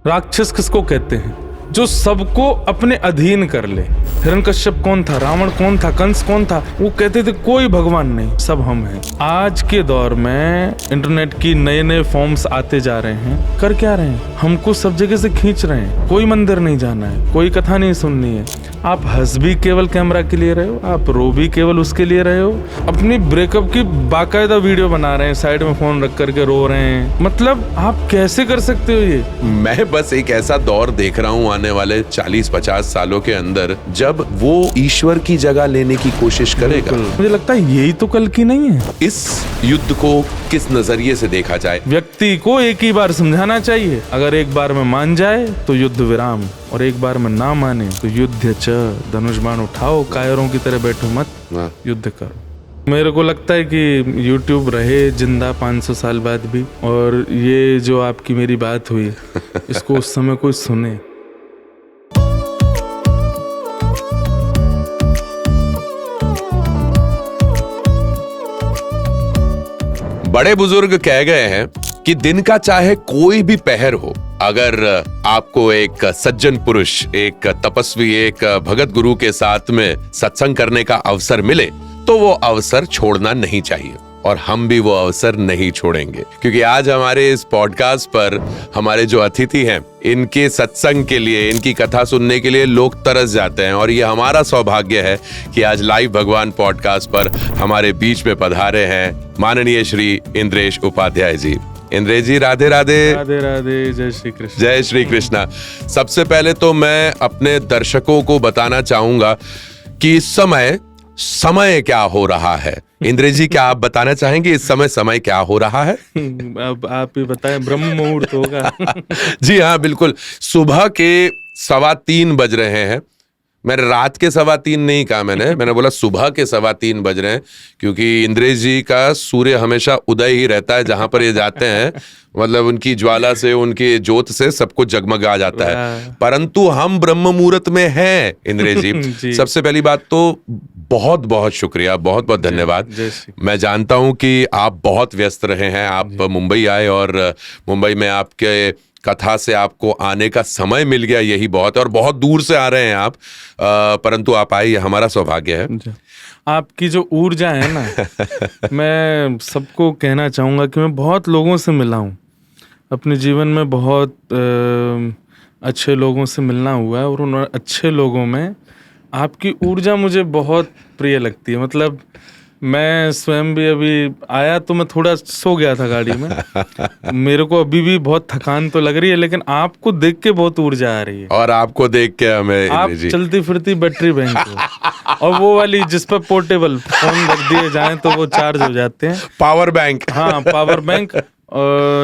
राक्षस किसको कहते हैं? जो सबको अपने अधीन कर ले। हिरण्यकश्यप कौन था? रावण कौन था? कंस कौन था? वो कहते थे कोई भगवान नहीं, सब हम हैं। आज के दौर में इंटरनेट की नए नए फॉर्म्स आते जा रहे हैं। कर क्या रहे हैं? हमको सब जगह से खींच रहे हैं। कोई मंदिर नहीं जाना है, कोई कथा नहीं सुननी है। आप हंस भी केवल कैमरा के लिए रहे हो, आप रो भी केवल उसके लिए रहे हो। अपनी ब्रेकअप की बाकायदा वीडियो बना रहे हैं, साइड में फोन रख करके रो रहे हैं। मतलब आप कैसे कर सकते हो ये? मैं बस एक ऐसा दौर देख रहा हूँ आने वाले 40-50 सालों के अंदर जब वो ईश्वर की जगह लेने की कोशिश करेगा। मुझे लगता है यही तो कल की नहीं है। इस युद्ध को किस नजरिए से देखा जाए? व्यक्ति को एक ही बार समझाना चाहिए। अगर एक बार में मान जाए तो युद्ध विराम, और एक बार में ना माने तो युद्ध च। धनुष बाण उठाओ, कायरों की तरह बैठो मत, युद्ध करो। मेरे को लगता है कि YouTube रहे जिंदा 500 साल बाद भी, और ये जो आपकी मेरी बात हुई इसको उस समय कोई सुने। बड़े बुजुर्ग कह गए हैं कि दिन का चाहे कोई भी पहर हो, अगर आपको एक सज्जन पुरुष, एक तपस्वी, एक भगत गुरु के साथ में सत्संग करने का अवसर मिले तो वो अवसर छोड़ना नहीं चाहिए। और हम भी वो अवसर नहीं छोड़ेंगे, क्योंकि आज हमारे इस पॉडकास्ट पर हमारे जो अतिथि हैं, इनके सत्संग के लिए, इनकी कथा सुनने के लिए लोग तरस जाते हैं। और ये हमारा सौभाग्य है कि आज लाइव भगवान पॉडकास्ट पर हमारे बीच में पधारे हैं माननीय श्री इंद्रेश उपाध्याय जी। इंद्रेश जी, राधे राधे। राधे राधे, जय श्री कृष्ण। जय श्री कृष्णा। सबसे पहले तो मैं अपने दर्शकों को बताना चाहूंगा कि इस समय क्या हो रहा है। इंद्रेश जी, क्या आप बताना चाहेंगे इस समय क्या हो रहा है? अब आप ही बताएं, ब्रह्म मुहूर्त होगा। जी हाँ, बिल्कुल। सुबह के 3:15 बज रहे हैं। मैंने रात के 3:15 नहीं कहा, मैंने बोला सुबह के 3:15 बज रहे हैं, क्योंकि इंद्रेश जी का सूर्य हमेशा उदय ही रहता है जहां पर ये जाते हैं। मतलब उनकी ज्वाला से, उनकी ज्योत से सब कुछ जगमगा जाता है। परंतु हम ब्रह्म मुहूर्त में हैं इंद्रेश जी। सबसे पहली बात तो बहुत बहुत शुक्रिया, बहुत बहुत धन्यवाद। मैं जानता हूं कि आप बहुत व्यस्त रहे हैं। आप मुंबई आए और मुंबई में आपके कथा से आपको आने का समय मिल गया, यही बहुत है। और बहुत दूर से आ रहे हैं आप, परंतु आप आए, हमारा सौभाग्य है। आपकी जो ऊर्जा है ना, मैं सबको कहना चाहूँगा कि मैं बहुत लोगों से मिला हूँ अपने जीवन में, बहुत अच्छे लोगों से मिलना हुआ है, और उन अच्छे लोगों में आपकी ऊर्जा मुझे बहुत प्रिय लगती है। मतलब मैं स्वयं भी अभी आया तो मैं थोड़ा सो गया था गाड़ी में। मेरे को अभी भी बहुत थकान तो लग रही है, लेकिन आपको देख के बहुत ऊर्जा आ रही है। और आपको देख के हमें, आप चलती फिरती बैटरी बैंक हो, और वो वाली जिस पर पोर्टेबल फोन रख दिए जाएं तो वो चार्ज हो जाते हैं। Power bank. हाँ, पावर बैंक।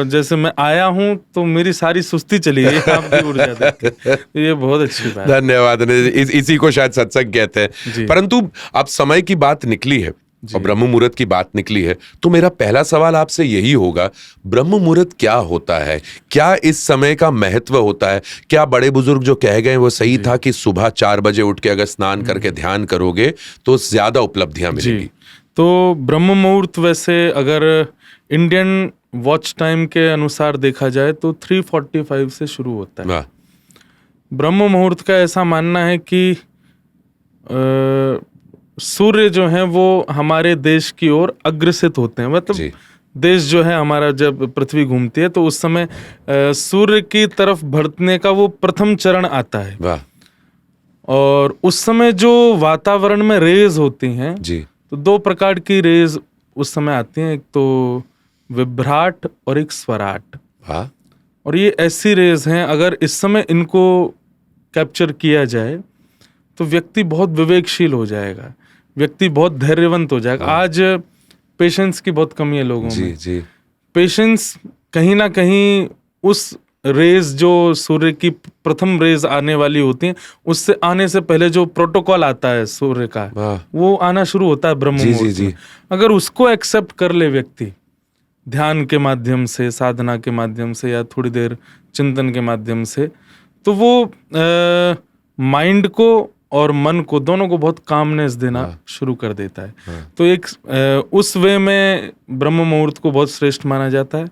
जैसे मैं आया हूँ तो मेरी सारी सुस्ती चली गई आपकी ऊर्जा देख के। ये बहुत अच्छी बात है। धन्यवाद। इसी को शायद सत्संग कहते हैं। परंतु अब समय की बात निकली है और ब्रह्म मुहूर्त की बात निकली है, तो मेरा पहला सवाल आपसे यही होगा, ब्रह्म मुहूर्त क्या होता है? क्या इस समय का महत्व होता है? क्या बड़े बुजुर्ग जो कह गए वो सही था कि सुबह 4 बजे उठ के अगर स्नान करके ध्यान करोगे तो ज्यादा उपलब्धियां मिलेगी? तो ब्रह्म मुहूर्त वैसे अगर इंडियन वॉच टाइम के अनुसार देखा जाए तो 3:45 से शुरू होता है। ब्रह्म मुहूर्त का ऐसा मानना है कि सूर्य जो है वो हमारे देश की ओर अग्रसित होते हैं। मतलब देश जो है हमारा, जब पृथ्वी घूमती है तो उस समय सूर्य की तरफ बढ़ने का वो प्रथम चरण आता है। और उस समय जो वातावरण में रेज होती हैं, तो 2 प्रकार की रेज उस समय आती हैं, एक तो विभ्राट और एक स्वराट। और ये ऐसी रेज हैं, अगर इस समय इनको कैप्चर किया जाए तो व्यक्ति बहुत विवेकशील हो जाएगा, व्यक्ति बहुत धैर्यवंत हो जाएगा। आज पेशेंस की बहुत कमी है लोगों में। पेशेंस कहीं ना कहीं उस रेज, जो सूर्य की प्रथम रेज आने वाली होती हैं, उससे आने से पहले जो प्रोटोकॉल आता है सूर्य का, वो आना शुरू होता है ब्रह्म मुहूर्त में। अगर उसको एक्सेप्ट कर ले व्यक्ति, ध्यान के माध्यम से, साधना के माध्यम से, या थोड़ी देर चिंतन के माध्यम से, तो वो माइंड को और मन को, दोनों को बहुत कामनेस देना शुरू कर देता है। तो एक उस वे में ब्रह्म मुहूर्त को बहुत श्रेष्ठ माना जाता है।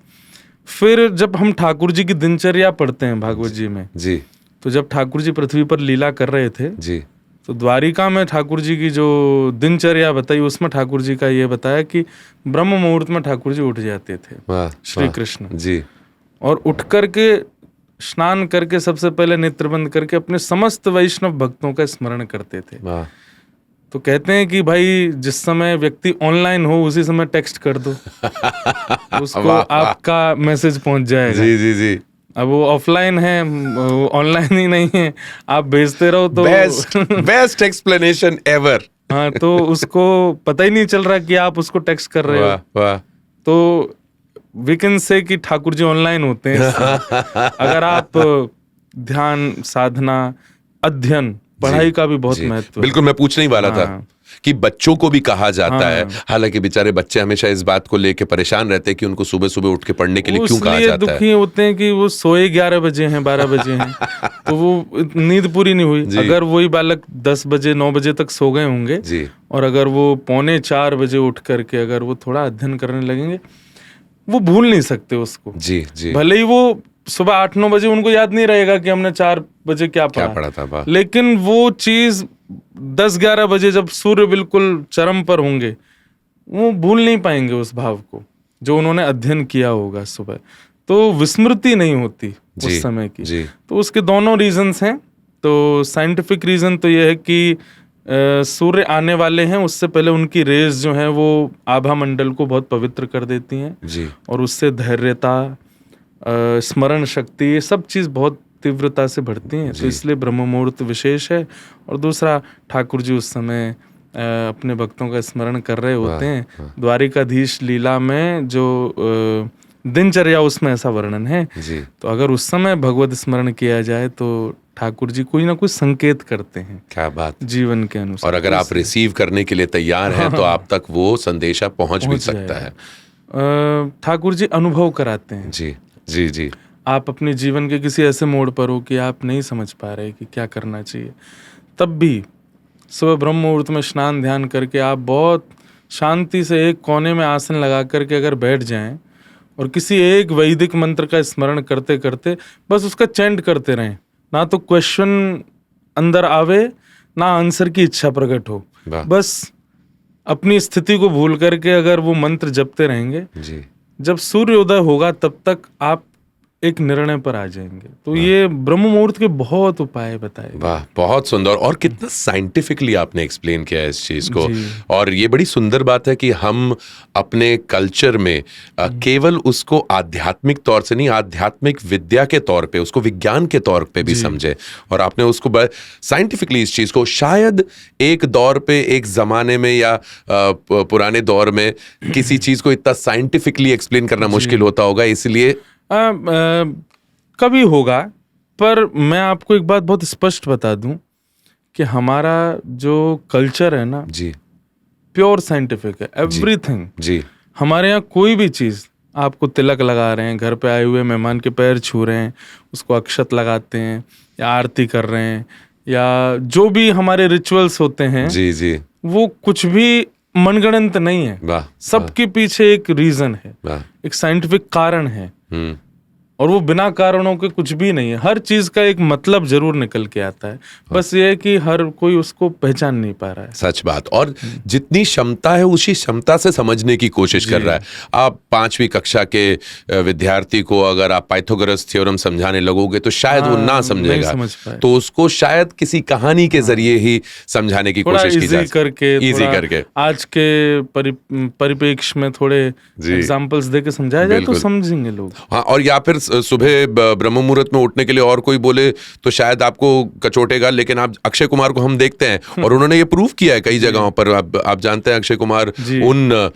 फिर जब हम ठाकुर जी की दिनचर्या पढ़ते हैं भागवत जी में, जी तो जब ठाकुर जी पृथ्वी पर लीला कर रहे थे, जी तो द्वारिका में ठाकुर जी की जो दिनचर्या बताई, उसमें ठाकुर जी का ये बताया कि ब्रह्म मुहूर्त में ठाकुर जी उठ जाते थे, वाह श्री कृष्ण, जी और उठ करके स्नान करके सबसे पहले नेत्र बंद करके अपने समस्त वैष्णव भक्तों का स्मरण करते थे। वाह तो कहते हैं कि भाई जिस समय व्यक्ति ऑनलाइन हो उसी समय टेक्स्ट कर दो, उसको आपका मैसेज पहुंच जाएगा। जी जी जी अब वो ऑफलाइन है, ऑनलाइन ही नहीं है, आप भेजते रहो तो बेस्ट एक्सप्लेनेशन एवर। हाँ, तो उसको पता ही नहीं चल रहा कि आप उसको टेक्स्ट कर रहे हो। वाह तो वी कैन से कि ठाकुर जी ऑनलाइन होते हैं। अगर आप ध्यान, साधना, अध्ययन, पढ़ाई का भी बहुत महत्व है। बिल्कुल, मैं पूछने ही वाला था कि बच्चों को भी कहा जाता है, हालांकि बेचारे बच्चे हमेशा इस बात को लेके परेशान रहते हैं कि उनको सुबह सुबह उठ के पढ़ने के लिए क्यों कहा जाता है। दुखी होते हैं कि वो सोए 11 बजे हैं, 12 बजे हैं, तो वो नींद पूरी नहीं हुई। अगर वही बालक 10 बजे 9 बजे तक सो गए होंगे जी, और अगर वो 3:45 बजे उठ करके अगर वो थोड़ा अध्ययन करने लगेंगे, वो भूल नहीं सकते उसको। जी जी, भले ही वो सुबह 8-9 बजे उनको याद नहीं रहेगा कि हमने 4 बजे क्या पढ़ा था, लेकिन वो चीज 10-11 बजे जब सूर्य बिल्कुल चरम पर होंगे, वो भूल नहीं पाएंगे उस भाव को जो उन्होंने अध्ययन किया होगा सुबह। तो विस्मृति नहीं होती उस समय की। तो उसके दोनों रीजंस हैं। तो साइंटिफिक रीजन तो ये है कि सूर्य आने वाले हैं, उससे पहले उनकी रेज जो है वो आभा मंडल को बहुत पवित्र कर देती हैं जी, और उससे धैर्यता, स्मरण शक्ति, ये सब चीज बहुत तीव्रता से बढ़ती हैं। तो इसलिए ब्रह्म मुहूर्त विशेष है। और दूसरा, ठाकुर जी उस समय अपने भक्तों का स्मरण कर रहे होते हैं। द्वारिकाधीश लीला में जो दिनचर्या, उसमें ऐसा वर्णन है जी। तो अगर उस समय भगवत स्मरण किया जाए तो ठाकुर जी कोई ना कोई संकेत करते हैं। क्या बात, जीवन के अनुसार। और अगर आप रिसीव करने के लिए तैयार हैं तो आप तक वो संदेशा पहुंच भी सकता है। ठाकुर जी अनुभव कराते हैं। जी जी जी। आप अपने जीवन के किसी ऐसे मोड़ पर हो कि आप नहीं समझ पा रहे कि क्या करना चाहिए, तब भी सुबह ब्रह्म मुहूर्त में स्नान ध्यान करके आप बहुत शांति से एक कोने में आसन लगा करके अगर बैठ जाएं और किसी एक वैदिक मंत्र का स्मरण करते करते बस उसका चैंट करते रहें, ना तो क्वेश्चन अंदर आवे ना आंसर की इच्छा प्रकट हो, बस अपनी स्थिति को भूल करके अगर वो मंत्र जपते रहेंगे जी, जब सूर्योदय होगा तब तक आप एक निर्णय पर आ जाएंगे। तो ये ब्रह्म मुहूर्त के बहुत उपाय बताए। वाह, बहुत सुंदर, और कितना साइंटिफिकली आपने एक्सप्लेन किया है इस चीज को। और ये बड़ी सुंदर बात है कि हम अपने कल्चर में केवल उसको आध्यात्मिक तौर से नहीं, आध्यात्मिक विद्या के तौर पे, उसको विज्ञान के तौर पे भी समझे, और आपने उसको साइंटिफिकली इस चीज को, शायद एक दौर पे, एक जमाने में या पुराने दौर में किसी चीज को इतना साइंटिफिकली एक्सप्लेन करना मुश्किल होता होगा, इसलिए कभी होगा। पर मैं आपको एक बात बहुत स्पष्ट बता दूं कि हमारा जो कल्चर है ना जी, प्योर साइंटिफिक है। एवरीथिंग जी, हमारे यहाँ कोई भी चीज, आपको तिलक लगा रहे हैं, घर पे आए हुए मेहमान के पैर छू रहे हैं, उसको अक्षत लगाते हैं, या आरती कर रहे हैं, या जो भी हमारे रिचुअल्स होते हैं, जी जी, वो कुछ भी मनगढ़ंत नहीं है। सबके पीछे एक रीजन है, एक साइंटिफिक कारण है, और वो बिना कारणों के कुछ भी नहीं है। हर चीज का एक मतलब जरूर निकल के आता है, बस ये है कि हर कोई उसको पहचान नहीं पा रहा है। सच बात। और जितनी क्षमता है उसी क्षमता से समझने की कोशिश कर रहा है। आप 5वीं कक्षा के विद्यार्थी को अगर आप पाइथागोरस थ्योरम समझाने लगोगे तो शायद वो ना समझेगा, तो उसको शायद किसी कहानी के जरिए ही समझाने की कोशिश की जाए, इजी करके आज के परिप्रेक्ष्य में थोड़े एग्जांपल्स देके समझाया जाए तो समझेंगे लोग। हाँ, और या फिर सुबह ब्रह्म मुहूर्त में उठने के लिए और कोई बोले तो शायद आपको कचोटेगा, लेकिन आप अक्षय कुमार को हम देखते हैं और उन्होंने ये प्रूव किया है कई जगहों पर। आप जानते हैं अक्षय कुमार उन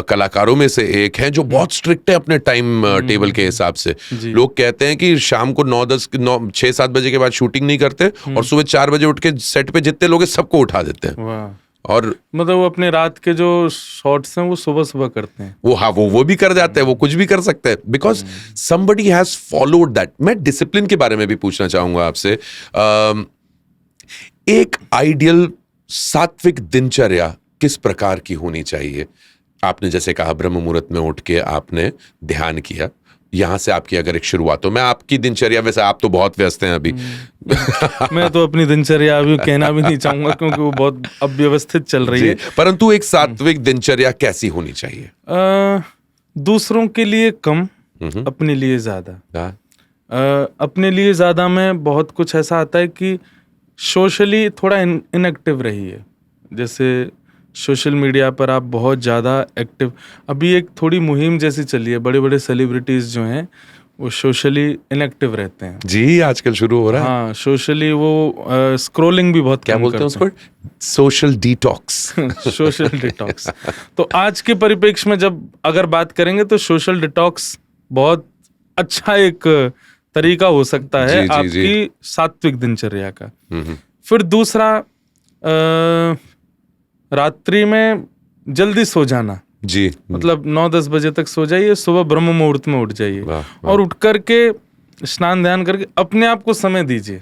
कलाकारों में से एक हैं जो बहुत स्ट्रिक्ट है अपने टाइम टेबल के हिसाब से। लोग कहते हैं कि शाम को 6-7 बजे के बाद शूटिंग नहीं करते और सुबह 4 बजे उठ के सेट पे जितने लोग हैं सबको उठा देते हैं। और मतलब वो अपने रात के जो शॉट्स हैं वो सुबह सुबह करते हैं। वो भी कर जाते हैं, वो कुछ भी कर सकते हैं, because somebody has followed that. मैं डिसिप्लिन के बारे में भी पूछना चाहूंगा आपसे। एक आइडियल सात्विक दिनचर्या किस प्रकार की होनी चाहिए? आपने जैसे कहा ब्रह्म मुहूर्त में उठ के आपने ध्यान किया, यहाँ से आपकी अगर एक शुरुआत हो, मैं आपकी दिनचर्या, वैसे आप तो बहुत व्यस्त हैं अभी। मैं तो अपनी दिनचर्या अभी कहना भी नहीं चाहूंगा क्योंकि वो बहुत अव्यवस्थित चल रही है। परंतु एक सात्विक दिनचर्या कैसी होनी चाहिए? दूसरों के लिए कम, अपने लिए ज्यादा। अपने लिए ज्यादा में बहुत कुछ ऐसा आता है कि सोशली थोड़ा इनएक्टिव रहिए। जैसे सोशल मीडिया पर आप बहुत ज़्यादा एक्टिव, अभी एक थोड़ी मुहिम जैसी चली है, बड़े बड़े सेलिब्रिटीज़ जो हैं वो सोशली इनएक्टिव रहते हैं। जी, आजकल शुरू हो रहा है। हाँ, सोशली वो स्क्रोलिंग भी बहुत क्या बोलते हैं उसको? Social detox. Social detox. तो आज के परिप्रेक्ष्य में जब अगर बात करेंगे तो सोशल डिटॉक्स बहुत अच्छा एक तरीका हो सकता है आपकी सात्विक दिनचर्या का। फिर दूसरा, रात्रि में जल्दी सो जाना। जी, मतलब 9-10 बजे तक सो जाइए, सुबह ब्रह्म मुहूर्त में उठ जाइए और उठ करके स्नान ध्यान करके अपने आप को समय दीजिए।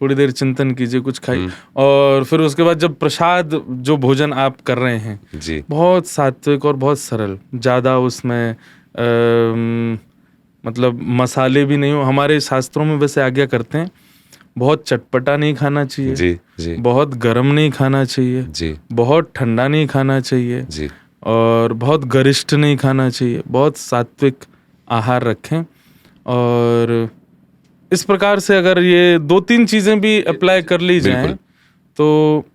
थोड़ी देर चिंतन कीजिए, कुछ खाइए और फिर उसके बाद जब प्रसाद जो भोजन आप कर रहे हैं जी, बहुत सात्विक और बहुत सरल, ज़्यादा उसमें मतलब मसाले भी नहीं हो। हमारे शास्त्रों में वैसे आज्ञा करते हैं बहुत चटपटा नहीं खाना चाहिए, जी, जी, बहुत गर्म नहीं खाना चाहिए, जी, बहुत ठंडा नहीं खाना चाहिए, जी, और बहुत गरिष्ठ नहीं खाना चाहिए। बहुत सात्विक आहार रखें। और इस प्रकार से अगर ये 2-3 चीज़ें भी अप्लाई कर ली जाएं तो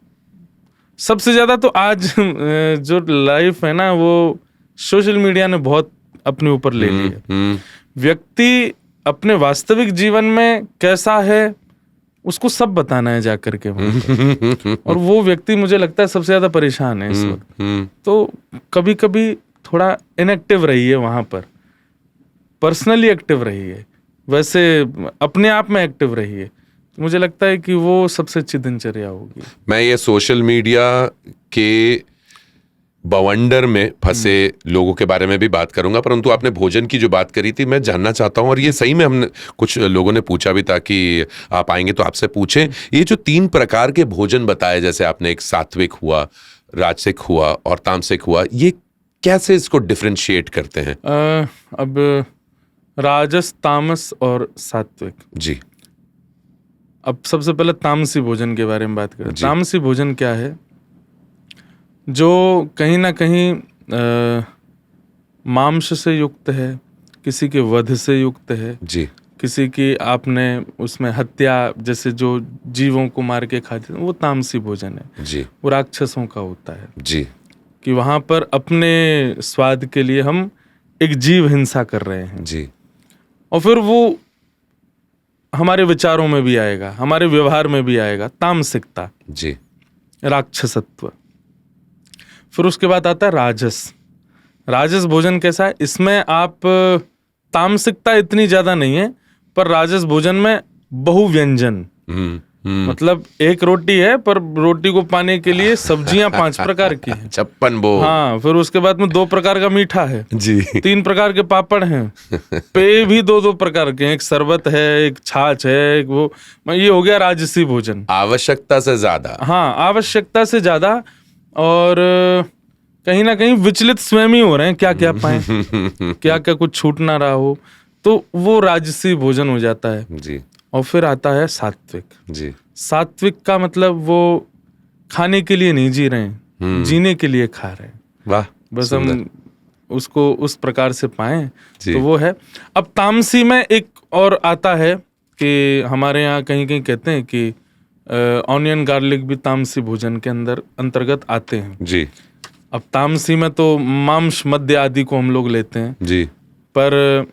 सबसे ज़्यादा तो आज जो लाइफ है ना वो सोशल मीडिया ने बहुत अपने ऊपर ले ली है। व्यक्ति अपने वास्तविक जीवन में कैसा है उसको सब बताना है जाकर के वहाँ और वो व्यक्ति मुझे लगता है सबसे ज्यादा परेशान है इस वक्त। तो कभी कभी थोड़ा इनएक्टिव रहिए वहां पर, पर्सनली एक्टिव रहिए, वैसे अपने आप में एक्टिव रहिए। तो मुझे लगता है कि वो सबसे अच्छी दिनचर्या होगी। मैं ये सोशल मीडिया के बवंडर में फंसे लोगों के बारे में भी बात करूंगा, परंतु आपने भोजन की जो बात करी थी मैं जानना चाहता हूं, और ये सही में हमने कुछ लोगों ने पूछा भी था कि आप आएंगे तो आपसे पूछें, ये जो 3 प्रकार के भोजन बताए, जैसे आपने एक सात्विक हुआ, राजसिक हुआ और तामसिक हुआ, ये कैसे इसको डिफरेंशिएट करते हैं? अब राजस, तामस और सात्विक। जी, अब सबसे पहले तामसी भोजन के बारे में बात करें। तामसी भोजन क्या है? जो कहीं ना कहीं मांस से युक्त है, किसी के वध से युक्त है, जी, किसी की आपने उसमें हत्या, जैसे जो जीवों को मार के खाते हैं, वो तामसी भोजन है। जी, वो राक्षसों का होता है। जी, कि वहां पर अपने स्वाद के लिए हम एक जीव हिंसा कर रहे हैं। जी, और फिर वो हमारे विचारों में भी आएगा, हमारे व्यवहार में भी आएगा, तामसिकता, जी, राक्षसत्व। फिर उसके बाद आता है राजस। राजस भोजन कैसा है? इसमें आप तामसिकता इतनी ज्यादा नहीं है, पर राजस भोजन में बहुव्यंजन, मतलब एक रोटी है पर रोटी को पाने के लिए सब्जियां 5 प्रकार की हैं, 56 भोग। हाँ, फिर उसके बाद में 2 प्रकार का मीठा है जी, 3 प्रकार के पापड़ हैं, पेय भी 2-2 प्रकार के हैं, एक शरबत है, एक छाछ है, एक वो, ये हो गया राजसी भोजन। आवश्यकता से ज्यादा। हाँ, आवश्यकता से ज्यादा, और कहीं ना कहीं विचलित स्वयं ही हो रहे हैं, क्या क्या पाएं, क्या क्या कुछ छूट ना रहा हो, तो वो राजसी भोजन हो जाता है। जी, और फिर आता है सात्विक। जी, सात्विक का मतलब वो खाने के लिए नहीं जी रहे हैं, जीने के लिए खा रहे हैं। वाह, बस हम उसको उस प्रकार से पाएं तो वो है। अब तामसी में एक और आता है कि हमारे यहाँ कहीं कहीं कहते हैं कि ऑनियन गार्लिक भी तामसी भोजन के अंतर्गत आते हैं। जी, अब तामसी में तो मांस, मद्य आदि को हम लोग लेते हैं। जी, पर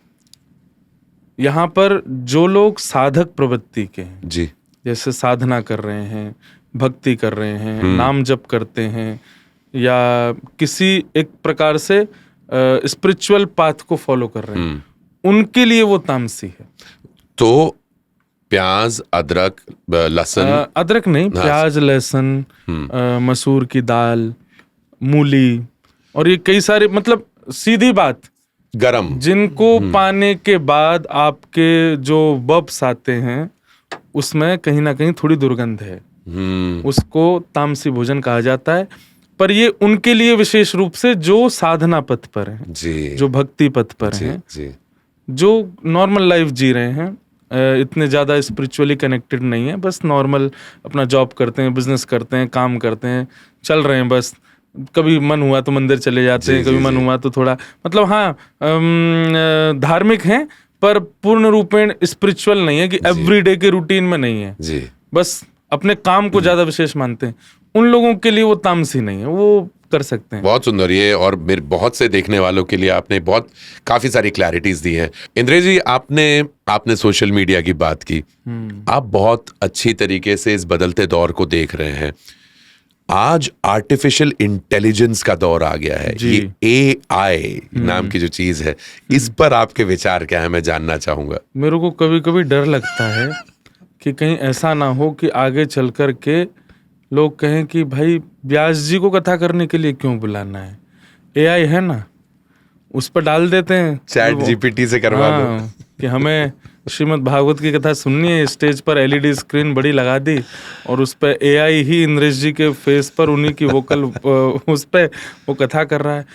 यहाँ पर जो लोग साधक प्रवृत्ति के हैं, जी, जैसे साधना कर रहे हैं, भक्ति कर रहे हैं, नाम जप करते हैं, या किसी एक प्रकार से स्पिरिचुअल पाथ को फॉलो कर रहे हैं, उनके लिए वो तामसी है। तो प्याज, अदरक, लहसुन, अदरक नहीं, प्याज, लहसुन, मसूर की दाल, मूली, और ये कई सारे, मतलब सीधी बात, गरम, जिनको पाने के बाद आपके जो बब्स आते हैं उसमें कहीं ना कहीं थोड़ी दुर्गंध है, उसको तामसी भोजन कहा जाता है। पर ये उनके लिए विशेष रूप से जो साधना पथ पर हैं, जी, जो भक्ति पथ पर जी, हैं, जी, जो नॉर्मल लाइफ जी रहे हैं, इतने ज़्यादा स्पिरिचुअली कनेक्टेड नहीं है, बस नॉर्मल अपना जॉब करते हैं, बिजनेस करते हैं, काम करते हैं, चल रहे हैं बस। कभी मन हुआ तो मंदिर चले जाते हैं, कभी मन हुआ तो थोड़ा, मतलब हाँ धार्मिक हैं पर पूर्ण रूपेण स्पिरिचुअल नहीं है कि एवरीडे के रूटीन में नहीं है जी, बस अपने काम को ज्यादा विशेष मानते हैं। उन लोगों के लिए वो तामसी नहीं है, वो कर सकते हैं। बहुत सुंदर ये, और मेरे बहुत से देखने वालों के लिए आपने काफी सारी क्लैरिटीज दी हैं। इंद्रेश जी, आपने सोशल मीडिया की बात की, आप बहुत अच्छी तरीके से इस बदलते दौर को देख रहे हैं। आज आर्टिफिशियल इंटेलिजेंस का दौर आ गया है, ये AI नाम की जो चीज है, इस पर आपके विचार क्या है, मैं जानना चाहूंगा। मेरे को कभी कभी डर लगता है कि कहीं ऐसा ना हो कि आगे चल कर के लोग कहें कि भाई व्यास जी को कथा करने के लिए क्यों बुलाना है, AI है ना, उस पर डाल देते हैं, चैट GPT से करवा दो कि हमें श्रीमद् भागवत की कथा सुननी है, स्टेज पर LED स्क्रीन बड़ी लगा दी और उस पर AI ही इंद्रेश जी के फेस पर उन्हीं की वोकल उस पर वो कथा कर रहा है।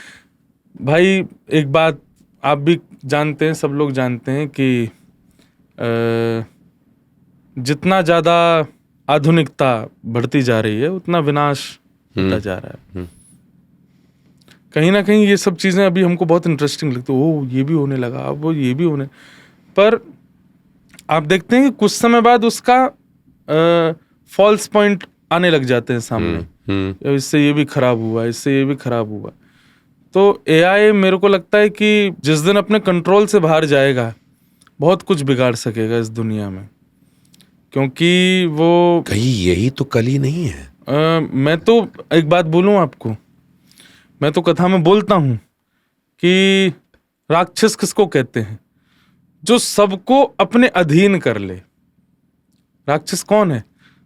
भाई एक बात आप भी जानते हैं, सब लोग जानते हैं कि जितना ज़्यादा आधुनिकता बढ़ती जा रही है उतना विनाश होता जा रहा है। कहीं ना कहीं ये सब चीज़ें अभी हमको बहुत इंटरेस्टिंग लगती है, ओ ये भी होने लगा, अब वो ये भी होने, पर आप देखते हैं कि कुछ समय बाद उसका फॉल्स पॉइंट आने लग जाते हैं सामने, इससे ये भी खराब हुआ, इससे ये भी खराब हुआ। तो AI मेरे को लगता है कि जिस दिन अपने कंट्रोल से बाहर जाएगा बहुत कुछ बिगाड़ सकेगा इस दुनिया में, क्योंकि वो कहीं यही तो कली नहीं है। मैं तो एक बात बोलूं आपको, मैं तो कथा में बोलता हूं कि राक्षस किसको कहते हैं, जो सबको अपने अधीन कर ले। राक्षस कौन है?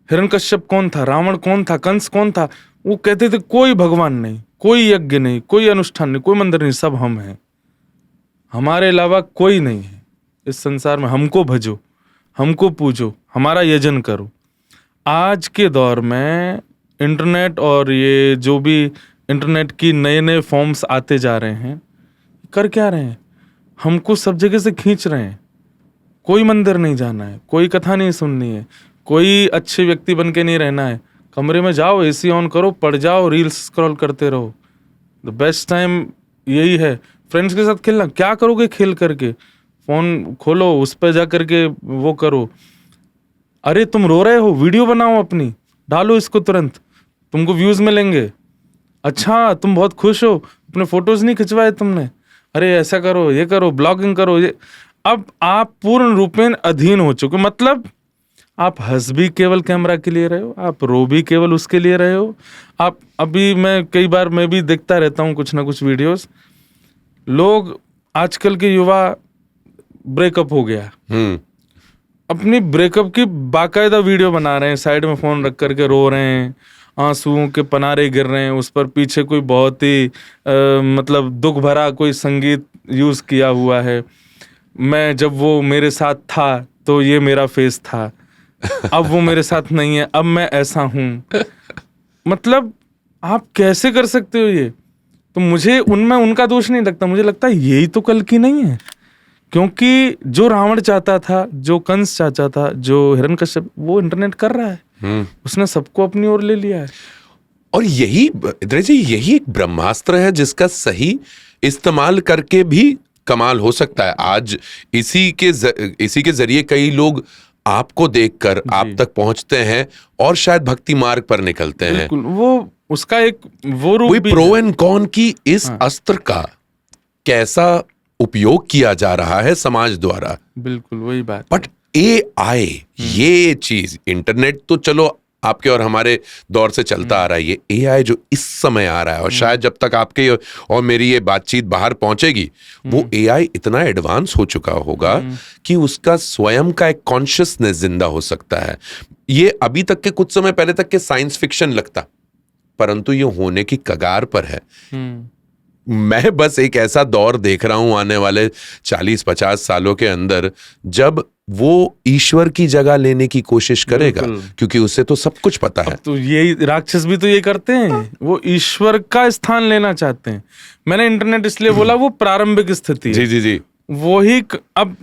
हिरण्यकश्यप कौन था? रावण कौन था? कंस कौन था? वो कहते थे कोई भगवान नहीं, कोई यज्ञ नहीं, कोई अनुष्ठान नहीं, कोई मंदिर नहीं, सब हम हैं, हमारे अलावा कोई नहीं है इस संसार में, हमको भजो, हमको पूजो, हमारा यजन करो। आज के दौर में इंटरनेट और ये जो भी इंटरनेट की नए नए फॉर्म्स आते जा रहे हैं, कर क्या रहे हैं, हमको सब जगह से खींच रहे हैं। कोई मंदिर नहीं जाना है, कोई कथा नहीं सुननी है, कोई अच्छे व्यक्ति बन के नहीं रहना है, कमरे में जाओ, AC ऑन करो, पढ़ जाओ, रील्स स्क्रॉल करते रहो। द बेस्ट टाइम यही है। फ्रेंड्स के साथ खेलना, क्या करोगे खेल करके? फोन खोलो, उस पर जा करके वो करो। अरे तुम रो रहे हो, वीडियो बनाओ अपनी, डालो इसको तुरंत, तुमको व्यूज मिलेंगे। अच्छा तुम बहुत खुश हो, अपने फोटोज नहीं खिंचवाए तुमने, अरे ऐसा करो, ये करो, ब्लॉगिंग करो, ये। अब आप पूर्ण रूपेण अधीन हो चुके, मतलब आप हंस भी केवल कैमरा के लिए रहे हो, आप रो भी केवल उसके लिए रहे हो। आप अभी मैं कई बार मैं भी देखता रहता हूँ कुछ ना कुछ वीडियोस, लोग आजकल के युवा ब्रेकअप हो गया, अपनी ब्रेकअप की बाकायदा वीडियो बना रहे हैं, साइड में फोन रख करके रो रहे हैं, आंसुओं के पनारे गिर रहे हैं, उस पर पीछे कोई बहुत ही मतलब दुख भरा कोई संगीत यूज किया हुआ है। मैं जब वो मेरे साथ था तो ये मेरा फेस था, अब वो मेरे साथ नहीं है, अब मैं ऐसा हूं। मतलब आप कैसे कर सकते हो ये? तो मुझे उनमें उनका दोष नहीं लगता, मुझे लगता है यही तो कल की नहीं है, क्योंकि जो रावण चाहता था, जो कंस चाहता था, जो हिरण्यकश्यप, वो इंटरनेट कर रहा है, उसने सबको अपनी ओर ले लिया है। और यही इंद्रेश जी, यही एक ब्रह्मास्त्र है जिसका सही इस्तेमाल करके भी कमाल हो सकता है। आज इसी के जरिए कई लोग आपको देखकर आप तक पहुंचते हैं और शायद भक्ति मार्ग पर निकलते हैं। वो उसका एक वो रूप भी प्रो एंड कॉन की इस अस्त्र का कैसा उपयोग किया जा रहा है समाज द्वारा, बिल्कुल वही बात। बट AI ये चीज, इंटरनेट तो चलो आपके और हमारे दौर से चलता आ रहा है, ये AI जो इस समय आ रहा है, और शायद जब तक आपके और मेरी ये बातचीत बाहर पहुंचेगी, वो AI इतना एडवांस हो चुका होगा कि उसका स्वयं का एक कॉन्शियसनेस जिंदा हो सकता है। ये अभी तक के कुछ समय पहले तक के साइंस फिक्शन लगता, परंतु ये होने की कगार पर है। मैं बस एक ऐसा दौर देख रहा हूं आने वाले 40-50 सालों के अंदर, जब वो ईश्वर की जगह लेने की कोशिश करेगा, क्योंकि उसे तो सब कुछ पता है। तो यही राक्षस भी तो ये करते हैं, वो ईश्वर का स्थान लेना चाहते हैं। मैंने इंटरनेट इसलिए बोला, वो प्रारंभिक स्थिति है। जी जी जी। वही अब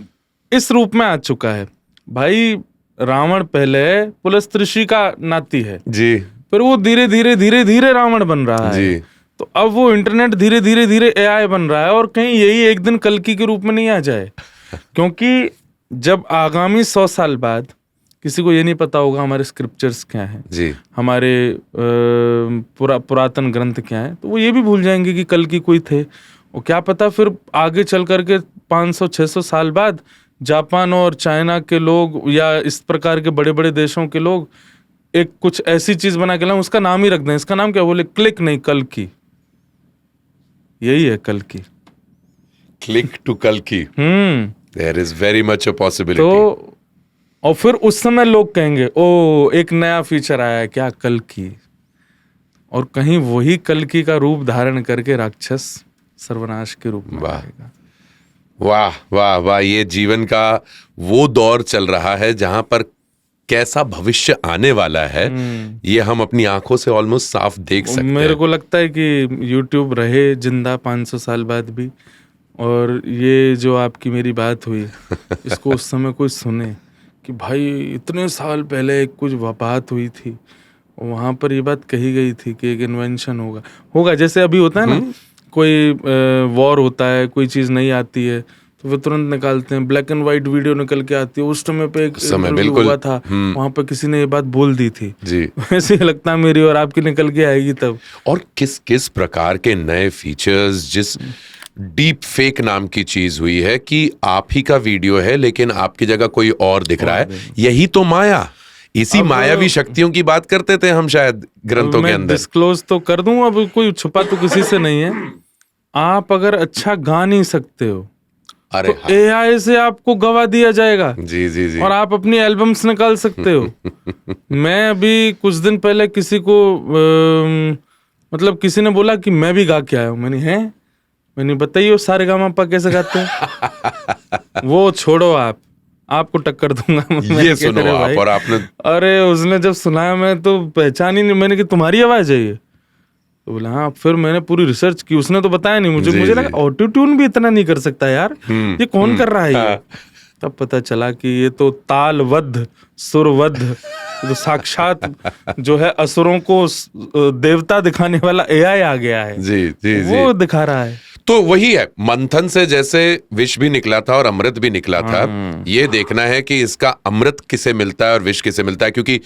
इस रूप में आ चुका है भाई। रावण पहले पुलस्त्य का नाती है जी, फिर वो धीरे धीरे धीरे धीरे रावण बन रहा है जी। तो अब वो इंटरनेट धीरे धीरे धीरे एआई बन रहा है और कहीं यही एक दिन कल्कि के रूप में नहीं आ जाए। क्योंकि जब आगामी 100 साल बाद किसी को ये नहीं पता होगा हमारे स्क्रिप्चर्स क्या हैं जी, हमारे पुरातन ग्रंथ क्या हैं, तो वो ये भी भूल जाएंगे कि कल्कि कोई थे। और क्या पता फिर आगे चल करके 500-600 साल बाद जापान और चाइना के लोग या इस प्रकार के बड़े बड़े देशों के लोग एक कुछ ऐसी चीज बना के लाएं, उसका नाम ही रख दें। इसका नाम क्या बोले? क्लिक नहीं, कल्कि। यही है कल्कि। क्लिक टू कल्कि। There is very much a possibility. तो और फिर उस समय लोग कहेंगे ओ एक नया फीचर आया है क्या, कल्कि। और कहीं वही कल्कि का रूप धारण करके राक्षस सर्वनाश के रूप में आएगा। वाह वाह वाह, ये जीवन का वो दौर चल रहा है जहां पर कैसा भविष्य आने वाला है ये हम अपनी आंखों से ऑलमोस्ट साफ देख सकते हैं। मेरे को लगता है कि YouTube रहे जिंदा 500 साल बाद भी, और ये जो आपकी मेरी बात हुई इसको उस समय कोई सुने कि भाई इतने साल पहले कुछ बात हुई थी, वहां पर ये बात कही गई थी कि एक इन्वेंशन होगा। जैसे अभी होता है ना, कोई वॉर होता है, कोई चीज नहीं आती है तो वे तुरंत निकालते हैं, ब्लैक एंड व्हाइट वीडियो निकल के आती है। उस समय पे एक इंटरव्यू हुआ था, वहां पर किसी ने ये बात बोल दी थी जी। ऐसे लगता है मेरी और आपकी निकल के आएगी तब। और किस किस प्रकार के नए फीचर्स, जिस डीप फेक नाम की चीज हुई है कि आप ही का वीडियो है लेकिन आपकी जगह कोई और दिख रहा है। यही तो माया, इसी मायावी शक्तियों की बात करते थे हम शायद ग्रंथों के अंदर। डिस्क्लोज तो कर दूं, अब कोई छुपा तो किसी से नहीं है। आप अगर अच्छा गा नहीं सकते हो तो एआई से आपको गवा दिया जाएगा। जी जी जी। और आप अपनी एल्बम्स निकाल सकते हो। मैं अभी कुछ दिन पहले किसी को मतलब किसी ने बोला कि मैं भी गा के आया हूँ। मैंने बताइए सारेगामापा कैसे गाते हैं। वो छोड़ो, आपको टक्कर दूंगा। ये सुनो आप। और आपने, अरे उसने जब सुनाया मैं तो पहचान ही नहीं, मैंने कि तुम्हारी आवाज है ये, तो बोला हाँ। फिर मैंने पूरी रिसर्च की, उसने तो बताया नहीं मुझे लगा ऑटो ट्यून भी इतना नहीं कर सकता यार, ये कौन कर रहा है ये। तब पता चला कि ये तो तालवद्ध सुरवद्ध, तो साक्षात जो है असुरों को देवता दिखाने वाला एआई आ गया है। जी जी वो दिखा रहा है। तो वही है, मंथन से जैसे विष भी निकला था और अमृत भी निकला था। ये देखना है कि इसका अमृत किसे मिलता है और विष किसे मिलता है, क्योंकि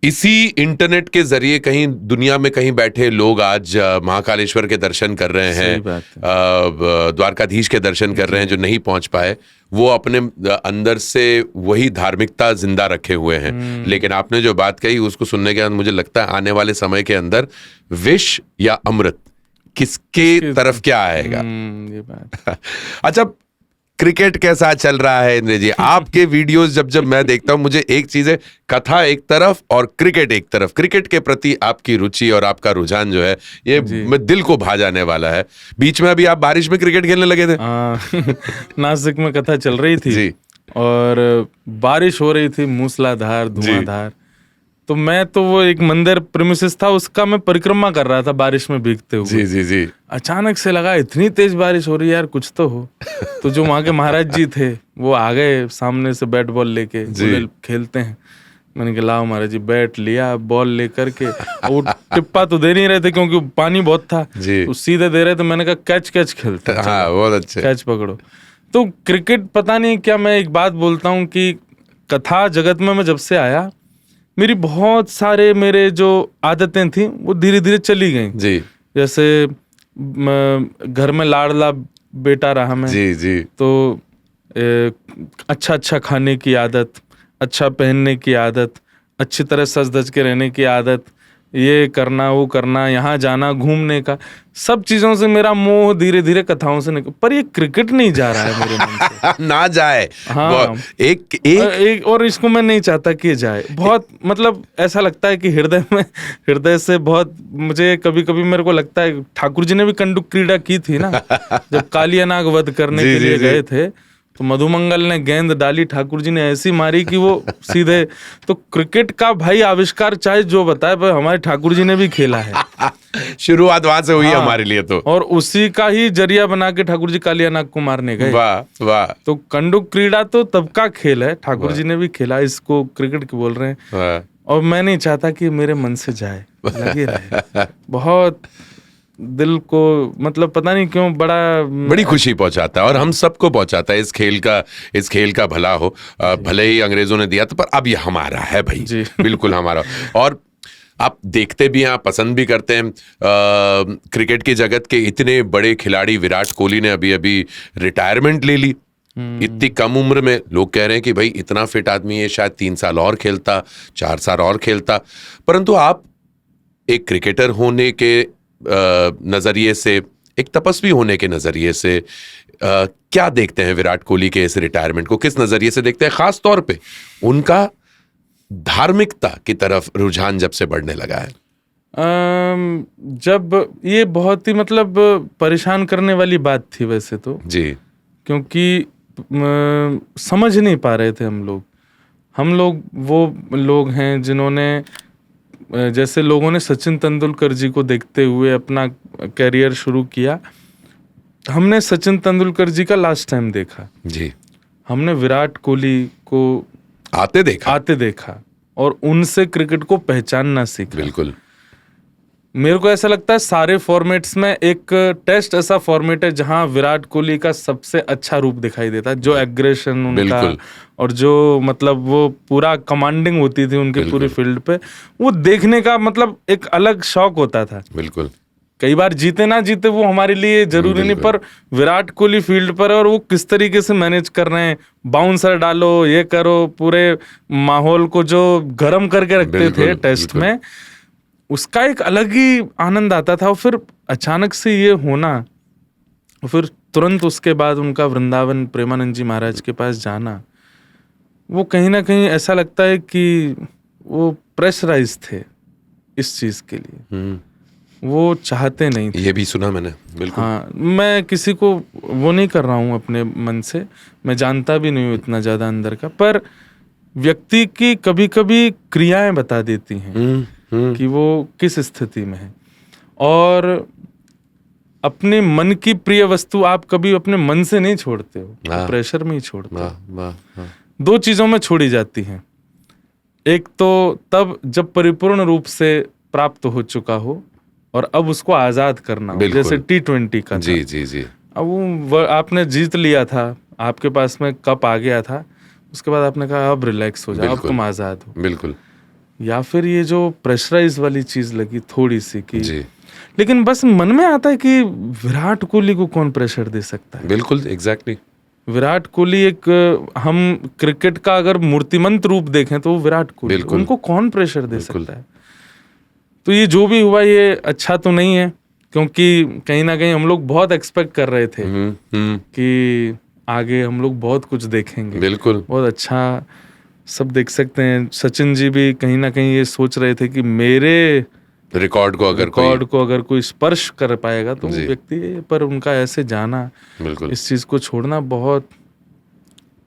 इसी इंटरनेट के जरिए कहीं दुनिया में कहीं बैठे लोग आज महाकालेश्वर के दर्शन कर रहे हैं, द्वारकाधीश के दर्शन कर रहे हैं जो नहीं पहुंच पाए। वो अपने अंदर से वही धार्मिकता जिंदा रखे हुए हैं। लेकिन आपने जो बात कही उसको सुनने के बाद मुझे लगता है आने वाले समय के अंदर विष या अमृत किसके तरफ क्या आएगा। ये बात। अच्छा, क्रिकेट कैसा चल रहा है इंद्र जी? आपके वीडियोस जब मैं देखता हूं, मुझे एक चीज है, कथा एक तरफ और क्रिकेट एक तरफ। क्रिकेट के प्रति आपकी रुचि और आपका रुझान जो है ये दिल को भा जाने वाला है। बीच में अभी आप बारिश में क्रिकेट खेलने लगे थे। नासिक में कथा चल रही थी जी। और बारिश हो रही थी मूसलाधार, धुआंधार। तो मैं तो वो एक मंदिर प्रेमिसेस था उसका मैं परिक्रमा कर रहा था बारिश में भीगते हुए। जी जी जी। अचानक से लगा इतनी तेज बारिश हो रही है यार, कुछ तो हो। तो जो वहां के महाराज जी थे वो आ गए सामने से बैट बॉल लेके, खेलते हैं। मैंने कहा लाओ महाराज जी। बैट लिया, बॉल लेकर के, वो टिप्पा तो दे नहीं रहे थे क्योंकि पानी बहुत था, तो सीधे दे रहे थे। मैंने कहा कैच खेलते हैं। हाँ, बहुत अच्छे, कैच पकड़ो। तो क्रिकेट पता नहीं क्या, मैं एक बात बोलता हूँ कि कथा जगत में मैं जब से आया, मेरी बहुत सारे मेरे जो आदतें थी वो धीरे धीरे चली गई जी। जैसे घर में लाडला बेटा रहा मैं जी जी। तो अच्छा खाने की आदत, अच्छा पहनने की आदत, अच्छी तरह सज धज के रहने की आदत, ये करना वो करना, यहाँ जाना, घूमने का, सब चीजों से मेरा मोह धीरे धीरे कथाओं से निकल। पर ये क्रिकेट नहीं जा रहा है मेरे मन से। ना जाए। हाँ, एक और इसको मैं नहीं चाहता कि ये जाए। बहुत मतलब ऐसा लगता है कि हृदय से बहुत मुझे कभी कभी मेरे को लगता है ठाकुर जी ने भी कंडुक क्रीड़ा की थी ना, जब कालिया नाग वध करने के लिए गए थे तो मधुमंगल ने गेंद डाली, ठाकुर जी ने ऐसी मारी कि वो सीधे। तो क्रिकेट का भाई आविष्कार चाहे जो बताए, पर हमारे ठाकुर जी ने भी खेला है। शुरुआत वहां से हुई हाँ, हमारे लिए तो। और उसी का ही जरिया बना के ठाकुर जी कालिया नाग को मारने गए। वाह वाह। तो कंडुक क्रीड़ा तो तब का खेल है, ठाकुर जी ने भी खेला, इसको क्रिकेट की बोल रहे हैं। और मैं नहीं चाहता कि मेरे मन से जाए, लगे रहे। बहुत दिल को मतलब पता नहीं क्यों बड़ी खुशी पहुंचाता है, और हम सबको पहुंचाता है। इस खेल का भला हो, भले ही अंग्रेजों ने दिया था, पर अब ये हमारा है भाई, बिल्कुल हमारा। और आप देखते भी हैं, आप पसंद भी करते हैं। क्रिकेट के जगत के इतने बड़े खिलाड़ी, विराट कोहली ने अभी अभी रिटायरमेंट ले ली इतनी कम उम्र में। लोग कह रहे हैं कि भाई इतना फिट आदमी है, शायद 3 साल और खेलता, 4 साल और खेलता। परंतु आप एक क्रिकेटर होने के नजरिए से, एक तपस्वी होने के नजरिए से क्या देखते हैं विराट कोहली के इस रिटायरमेंट को? किस नजरिए से देखते हैं? खास तौर पे उनका धार्मिकता की तरफ रुझान जब से बढ़ने लगा है। जब ये बहुत ही मतलब परेशान करने वाली बात थी वैसे तो जी, क्योंकि समझ नहीं पा रहे थे हम लोग वो लोग हैं जिन्होंने, जैसे लोगों ने सचिन तेंदुलकर जी को देखते हुए अपना कैरियर शुरू किया, हमने सचिन तेंदुलकर जी का लास्ट टाइम देखा जी, हमने विराट कोहली को आते देखा और उनसे क्रिकेट को पहचानना सीखा। बिल्कुल। मेरे को ऐसा लगता है सारे फॉर्मेट्स में एक टेस्ट ऐसा फॉर्मेट है जहां विराट कोहली का सबसे अच्छा रूप दिखाई देता है, जो एग्रेशन उनका और जो मतलब वो पूरा कमांडिंग होती थी उनकी पूरी फील्ड पे, वो देखने का मतलब एक अलग शौक होता था। बिल्कुल। कई बार जीते ना जीते वो हमारे लिए जरूरी नहीं, पर विराट कोहली फील्ड पर है और वो किस तरीके से मैनेज कर रहे हैं, बाउंसर डालो, ये करो, पूरे माहौल को जो गर्म करके रखते थे टेस्ट में, उसका एक अलग ही आनंद आता था। और फिर अचानक से ये होना, फिर तुरंत उसके बाद उनका वृंदावन प्रेमानंद जी महाराज के पास जाना, वो कहीं ना कहीं ऐसा लगता है कि वो प्रेशराइज थे इस चीज के लिए, वो चाहते नहीं थे। ये भी सुना मैंने, बिल्कुल। हाँ, मैं किसी को वो नहीं कर रहा हूँ अपने मन से, मैं जानता भी नहीं हूँ इतना ज्यादा अंदर का, पर व्यक्ति की कभी कभी क्रियाएं बता देती हैं कि वो किस स्थिति में है। और अपने मन की प्रिय वस्तु आप कभी अपने मन से नहीं छोड़ते हो, तो प्रेशर में ही छोड़ते हो। 2 चीजों में छोड़ी जाती हैं, एक तो तब जब परिपूर्ण रूप से प्राप्त हो चुका हो और अब उसको आजाद करना हो, जैसे T20 का जी जी जी। अब वो आपने जीत लिया था, आपके पास में कप आ गया था, उसके बाद आपने कहा अब रिलैक्स हो जाओ, अब तुम आजाद हो। बिल्कुल। या फिर ये जो प्रेशराइज वाली चीज लगी थोड़ी सी कि जी। लेकिन बस मन में आता है कि विराट कोहली को कौन प्रेशर दे सकता है। बिल्कुल, एग्जैक्टली। विराट कोहली एक, हम क्रिकेट का अगर मूर्तिमंत रूप देखें तो विराट कोहली, उनको कौन प्रेशर दे सकता है। तो ये जो भी हुआ ये अच्छा तो नहीं है, क्योंकि कहीं ना कहीं हम लोग बहुत एक्सपेक्ट कर रहे थे कि आगे हम लोग बहुत कुछ देखेंगे, बिल्कुल, बहुत अच्छा सब देख सकते हैं। सचिन जी भी कहीं ना कहीं ये सोच रहे थे कि मेरे रिकॉर्ड को अगर कोई स्पर्श कर पाएगा तो वो व्यक्ति, पर उनका ऐसे जाना, बिल्कुल, इस चीज को छोड़ना बहुत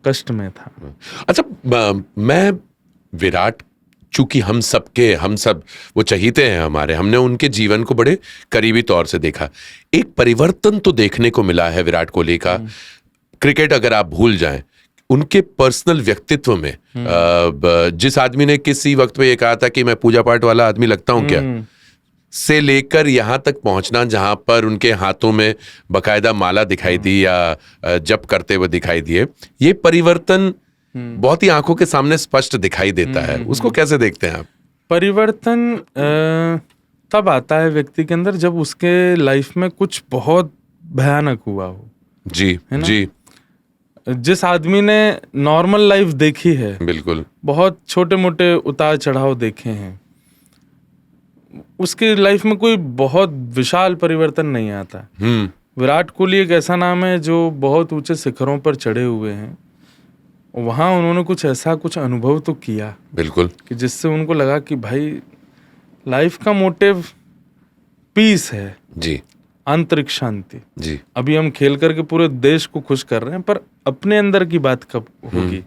कष्ट में था। अच्छा, मैं विराट, चूंकि हम सब वो चहीते हैं हमारे, हमने उनके जीवन को बड़े करीबी तौर से देखा। एक परिवर्तन तो देखने को मिला है विराट कोहली का। क्रिकेट अगर आप भूल जाएं, उनके पर्सनल व्यक्तित्व में जिस आदमी ने किसी वक्त पे ये कहा था कि मैं पूजा पाठ वाला आदमी लगता हूं क्या, से लेकर यहां तक पहुंचना जहां पर उनके हाथों में बकायदा माला दिखाई दी या जप करते हुए दिखाई दिए, ये परिवर्तन बहुत ही आंखों के सामने स्पष्ट दिखाई देता है। उसको कैसे देखते हैं आप? परिवर्तन तब आता है व्यक्ति के अंदर जब उसके लाइफ में कुछ बहुत भयानक हुआ हो। जी जी। जिस आदमी ने नॉर्मल लाइफ देखी है, बिल्कुल, बहुत छोटे मोटे उतार चढ़ाव देखे हैं, उसकी लाइफ में कोई बहुत विशाल परिवर्तन नहीं आता। विराट कोहली एक ऐसा नाम है जो बहुत ऊंचे शिखरों पर चढ़े हुए हैं, वहां उन्होंने कुछ अनुभव तो किया, बिल्कुल, कि जिससे उनको लगा कि भाई लाइफ का मोटिव पीस है जी, आंतरिक शांति। जी। अभी हम खेल करके पूरे देश को खुश कर रहे हैं, पर अपने अंदर की बात कब होगी?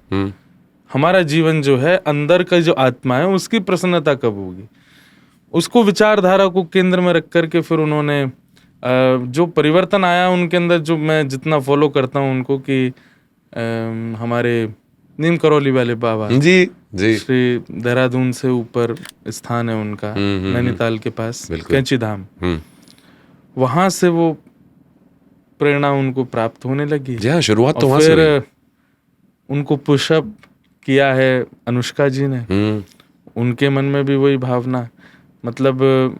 हमारा जीवन जो है, अंदर का जो आत्मा है, उसकी प्रसन्नता कब होगी? उसको विचारधारा को केंद्र में रख करके फिर उन्होंने जो परिवर्तन आया उनके अंदर, जो मैं जितना फॉलो करता हूँ उनको, कि हमारे नीम करौली वाले बाबा जी जी, श्री देहरादून से ऊपर स्थान है उनका, नैनीताल के पास कैंची धाम, वहां से वो प्रेरणा उनको प्राप्त होने लगी। जी हाँ, शुरुआत तो वहां से फिर हुई। उनको पुशअप किया है अनुष्का जी ने, उनके मन में भी वही भावना, मतलब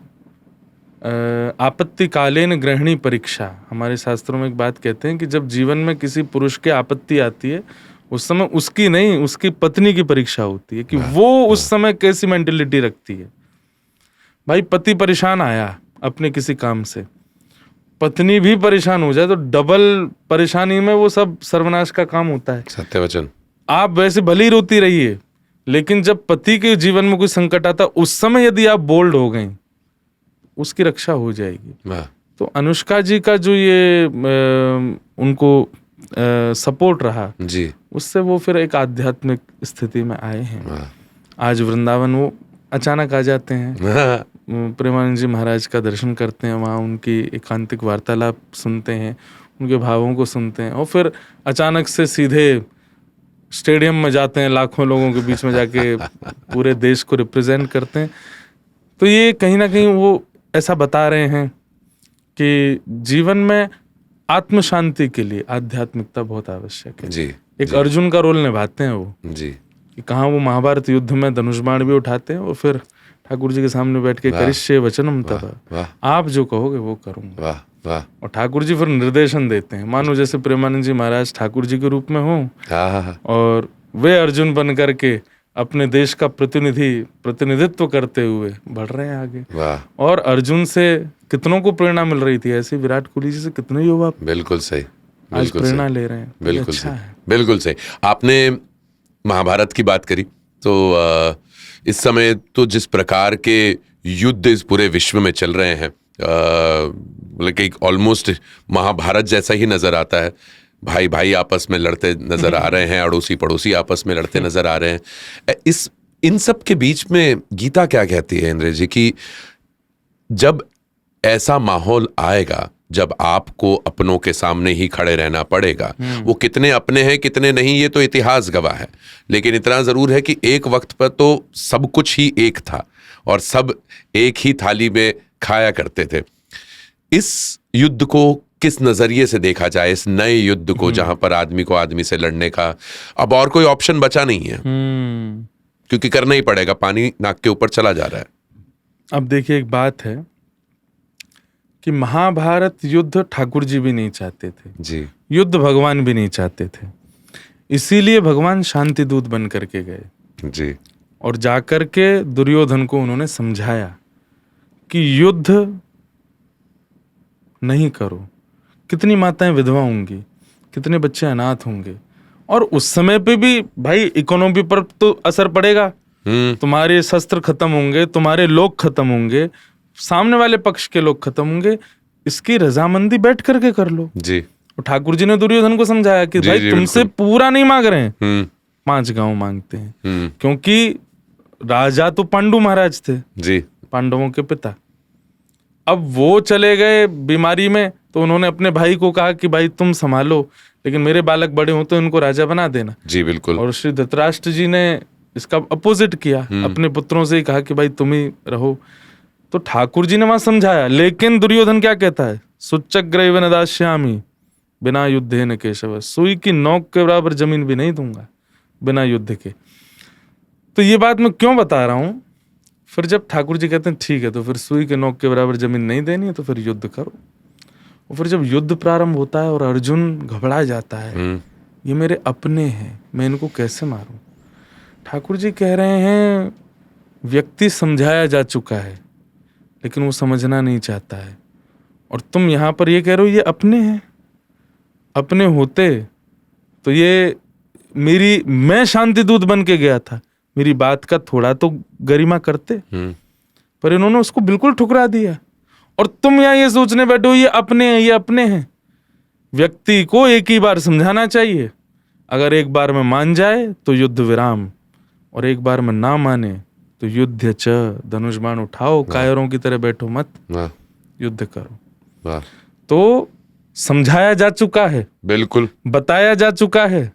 आपत्तिकालीन गृहिणी परीक्षा। हमारे शास्त्रों में एक बात कहते हैं कि जब जीवन में किसी पुरुष के आपत्ति आती है, उस समय उसकी नहीं, उसकी पत्नी की परीक्षा होती है कि वो उस समय कैसी मेंटेलिटी रखती है। भाई, पति परेशान आया अपने किसी काम से, पत्नी भी परेशान हो जाए तो डबल परेशानी में वो सब सर्वनाश का काम होता है। सत्य वचन। आप वैसे भली रोती रहिए, लेकिन जब पति के जीवन में कोई संकट आता, उस समय यदि आप बोल्ड हो गए, उसकी रक्षा हो जाएगी। तो अनुष्का जी का जो ये उनको सपोर्ट रहा जी, उससे वो फिर एक आध्यात्मिक स्थिति में आए हैं। आज वृंदावन वो अचानक आ जाते हैं, प्रेमानंद जी महाराज का दर्शन करते हैं, वहाँ उनकी एकांतिक वार्तालाप सुनते हैं, उनके भावों को सुनते हैं, और फिर अचानक से सीधे स्टेडियम में जाते हैं, लाखों लोगों के बीच में जाके पूरे देश को रिप्रेजेंट करते हैं। तो ये कहीं ना कहीं वो ऐसा बता रहे हैं कि जीवन में आत्म शांति के लिए आध्यात्मिकता बहुत आवश्यक है। जी, एक जी, अर्जुन का रोल निभाते हैं वो जी, कि कहाँ वो महाभारत युद्ध में धनुष बाण भी उठाते हैं और फिर ठाकुर जी के सामने बैठ के करिष्ये वचनम तव, आप जो कहोगे वो करूंगा। वाह वाह। और ठाकुर जी फिर निर्देशन देते हैं, मानो जैसे प्रेमानंद जी महाराज ठाकुर जी के रूप में हों और वे अर्जुन बन करके अपने देश का प्रतिनिधित्व करते हुए बढ़ रहे हैं आगे। वाह। और अर्जुन से कितनों को प्रेरणा मिल रही थी, ऐसे विराट कोहली जी से कितने युवा बिल्कुल सही, आज प्रेरणा ले रहे हैं। बिल्कुल अच्छा सही, है। बिल्कुल सही। आपने महाभारत की बात करी, तो इस समय तो जिस प्रकार के युद्ध इस पूरे विश्व में चल रहे हैं, मतलब कि ऑलमोस्ट महाभारत जैसा ही नजर आता है। भाई भाई आपस में लड़ते नजर आ रहे हैं, अड़ोसी पड़ोसी आपस में लड़ते नजर आ रहे हैं। इन सब के बीच में गीता क्या कहती है इंद्र जी, कि जब ऐसा माहौल आएगा, जब आपको अपनों के सामने ही खड़े रहना पड़ेगा, वो कितने अपने हैं कितने नहीं ये तो इतिहास गवाह है, लेकिन इतना जरूर है कि एक वक्त पर तो सब कुछ ही एक था और सब एक ही थाली में खाया करते थे। इस युद्ध को किस नजरिए से देखा जाए, इस नए युद्ध को जहां पर आदमी को आदमी से लड़ने का अब और कोई ऑप्शन बचा नहीं है, क्योंकि करना ही पड़ेगा, पानी नाक के ऊपर चला जा रहा है। अब देखिए, एक बात है कि महाभारत युद्ध ठाकुर जी भी नहीं चाहते थे जी, युद्ध भगवान भी नहीं चाहते थे, इसीलिए भगवान शांति दूत बन करके गए जी, और जाकर के दुर्योधन को उन्होंने समझाया कि युद्ध नहीं करो, कितनी माताएं विधवा होंगी, कितने बच्चे अनाथ होंगे, और उस समय पे भी भाई इकोनॉमी पर तो असर पड़ेगा, तुम्हारे शस्त्र खत्म होंगे, तुम्हारे लोग खत्म होंगे, सामने वाले पक्ष के लोग खत्म होंगे, इसकी रजामंदी बैठ करके कर लो जी। और ठाकुर जी ने दुर्योधन को समझाया कि भाई तुमसे पूरा नहीं मांग रहे हैं, 5 गांव मांगते हैं, क्योंकि राजा तो पांडु महाराज थे जी, पांडवों के पिता। अब वो चले गए बीमारी में, तो उन्होंने अपने भाई को कहा कि भाई तुम संभालो, लेकिन मेरे बालक बड़े हो तो इनको राजा बना देना। जी बिल्कुल। और श्री धृतराष्ट्र जी ने इसका अपोजिट किया, अपने पुत्रों से ही कहा कि भाई तुम ही रहो। तो ठाकुर जी ने वहां समझाया, लेकिन दुर्योधन क्या कहता है, सुच्चग्रैव न दास्यामि बिना युद्धे न केशव, सुई की नोक के बराबर जमीन भी नहीं दूंगा बिना युद्ध के। तो ये बात मैं क्यों बता रहा हूं, फिर जब ठाकुर जी कहते हैं ठीक है, तो फिर सुई के नोक के बराबर जमीन नहीं देनी है तो फिर युद्ध करो। और फिर जब युद्ध प्रारंभ होता है और अर्जुन घबरा जाता है, ये मेरे अपने हैं, मैं इनको कैसे मारूं। ठाकुर जी कह रहे हैं व्यक्ति समझाया जा चुका है लेकिन वो समझना नहीं चाहता है, और तुम यहां पर ये कह रहे हो ये अपने हैं। अपने होते तो ये मैं शांति दूत बन के गया था, मेरी बात का थोड़ा तो गरिमा करते, पर इन्होंने उसको बिल्कुल ठुकरा दिया और तुम यहाँ ये सोचने बैठो ये अपने हैं, ये अपने हैं। व्यक्ति को एक ही बार समझाना चाहिए, अगर एक बार में मान जाए तो युद्ध विराम, और एक बार में ना माने तो युद्ध च, धनुष बाण उठाओ, कायरों की तरह बैठो मत, युद्ध करो। तो समझाया जा चुका है, बिल्कुल बताया जा चुका है,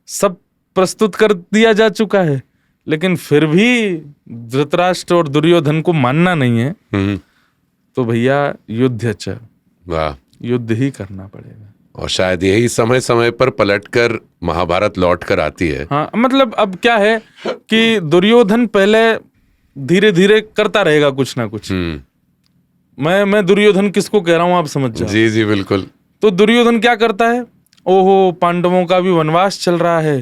सब प्रस्तुत कर दिया जा चुका है, लेकिन फिर भी धृतराष्ट्र और दुर्योधन को मानना नहीं है, तो भैया युद्ध च, युद्ध ही करना पड़ेगा। और शायद यही समय समय पर पलटकर महाभारत लौट कर आती है। हाँ, मतलब अब क्या है कि दुर्योधन पहले धीरे धीरे करता रहेगा कुछ ना कुछ। मैं दुर्योधन किसको कह रहा हूं आप समझ जाओ। जी जी बिल्कुल। तो दुर्योधन क्या करता है, ओहो पांडवों का भी वनवास चल रहा है,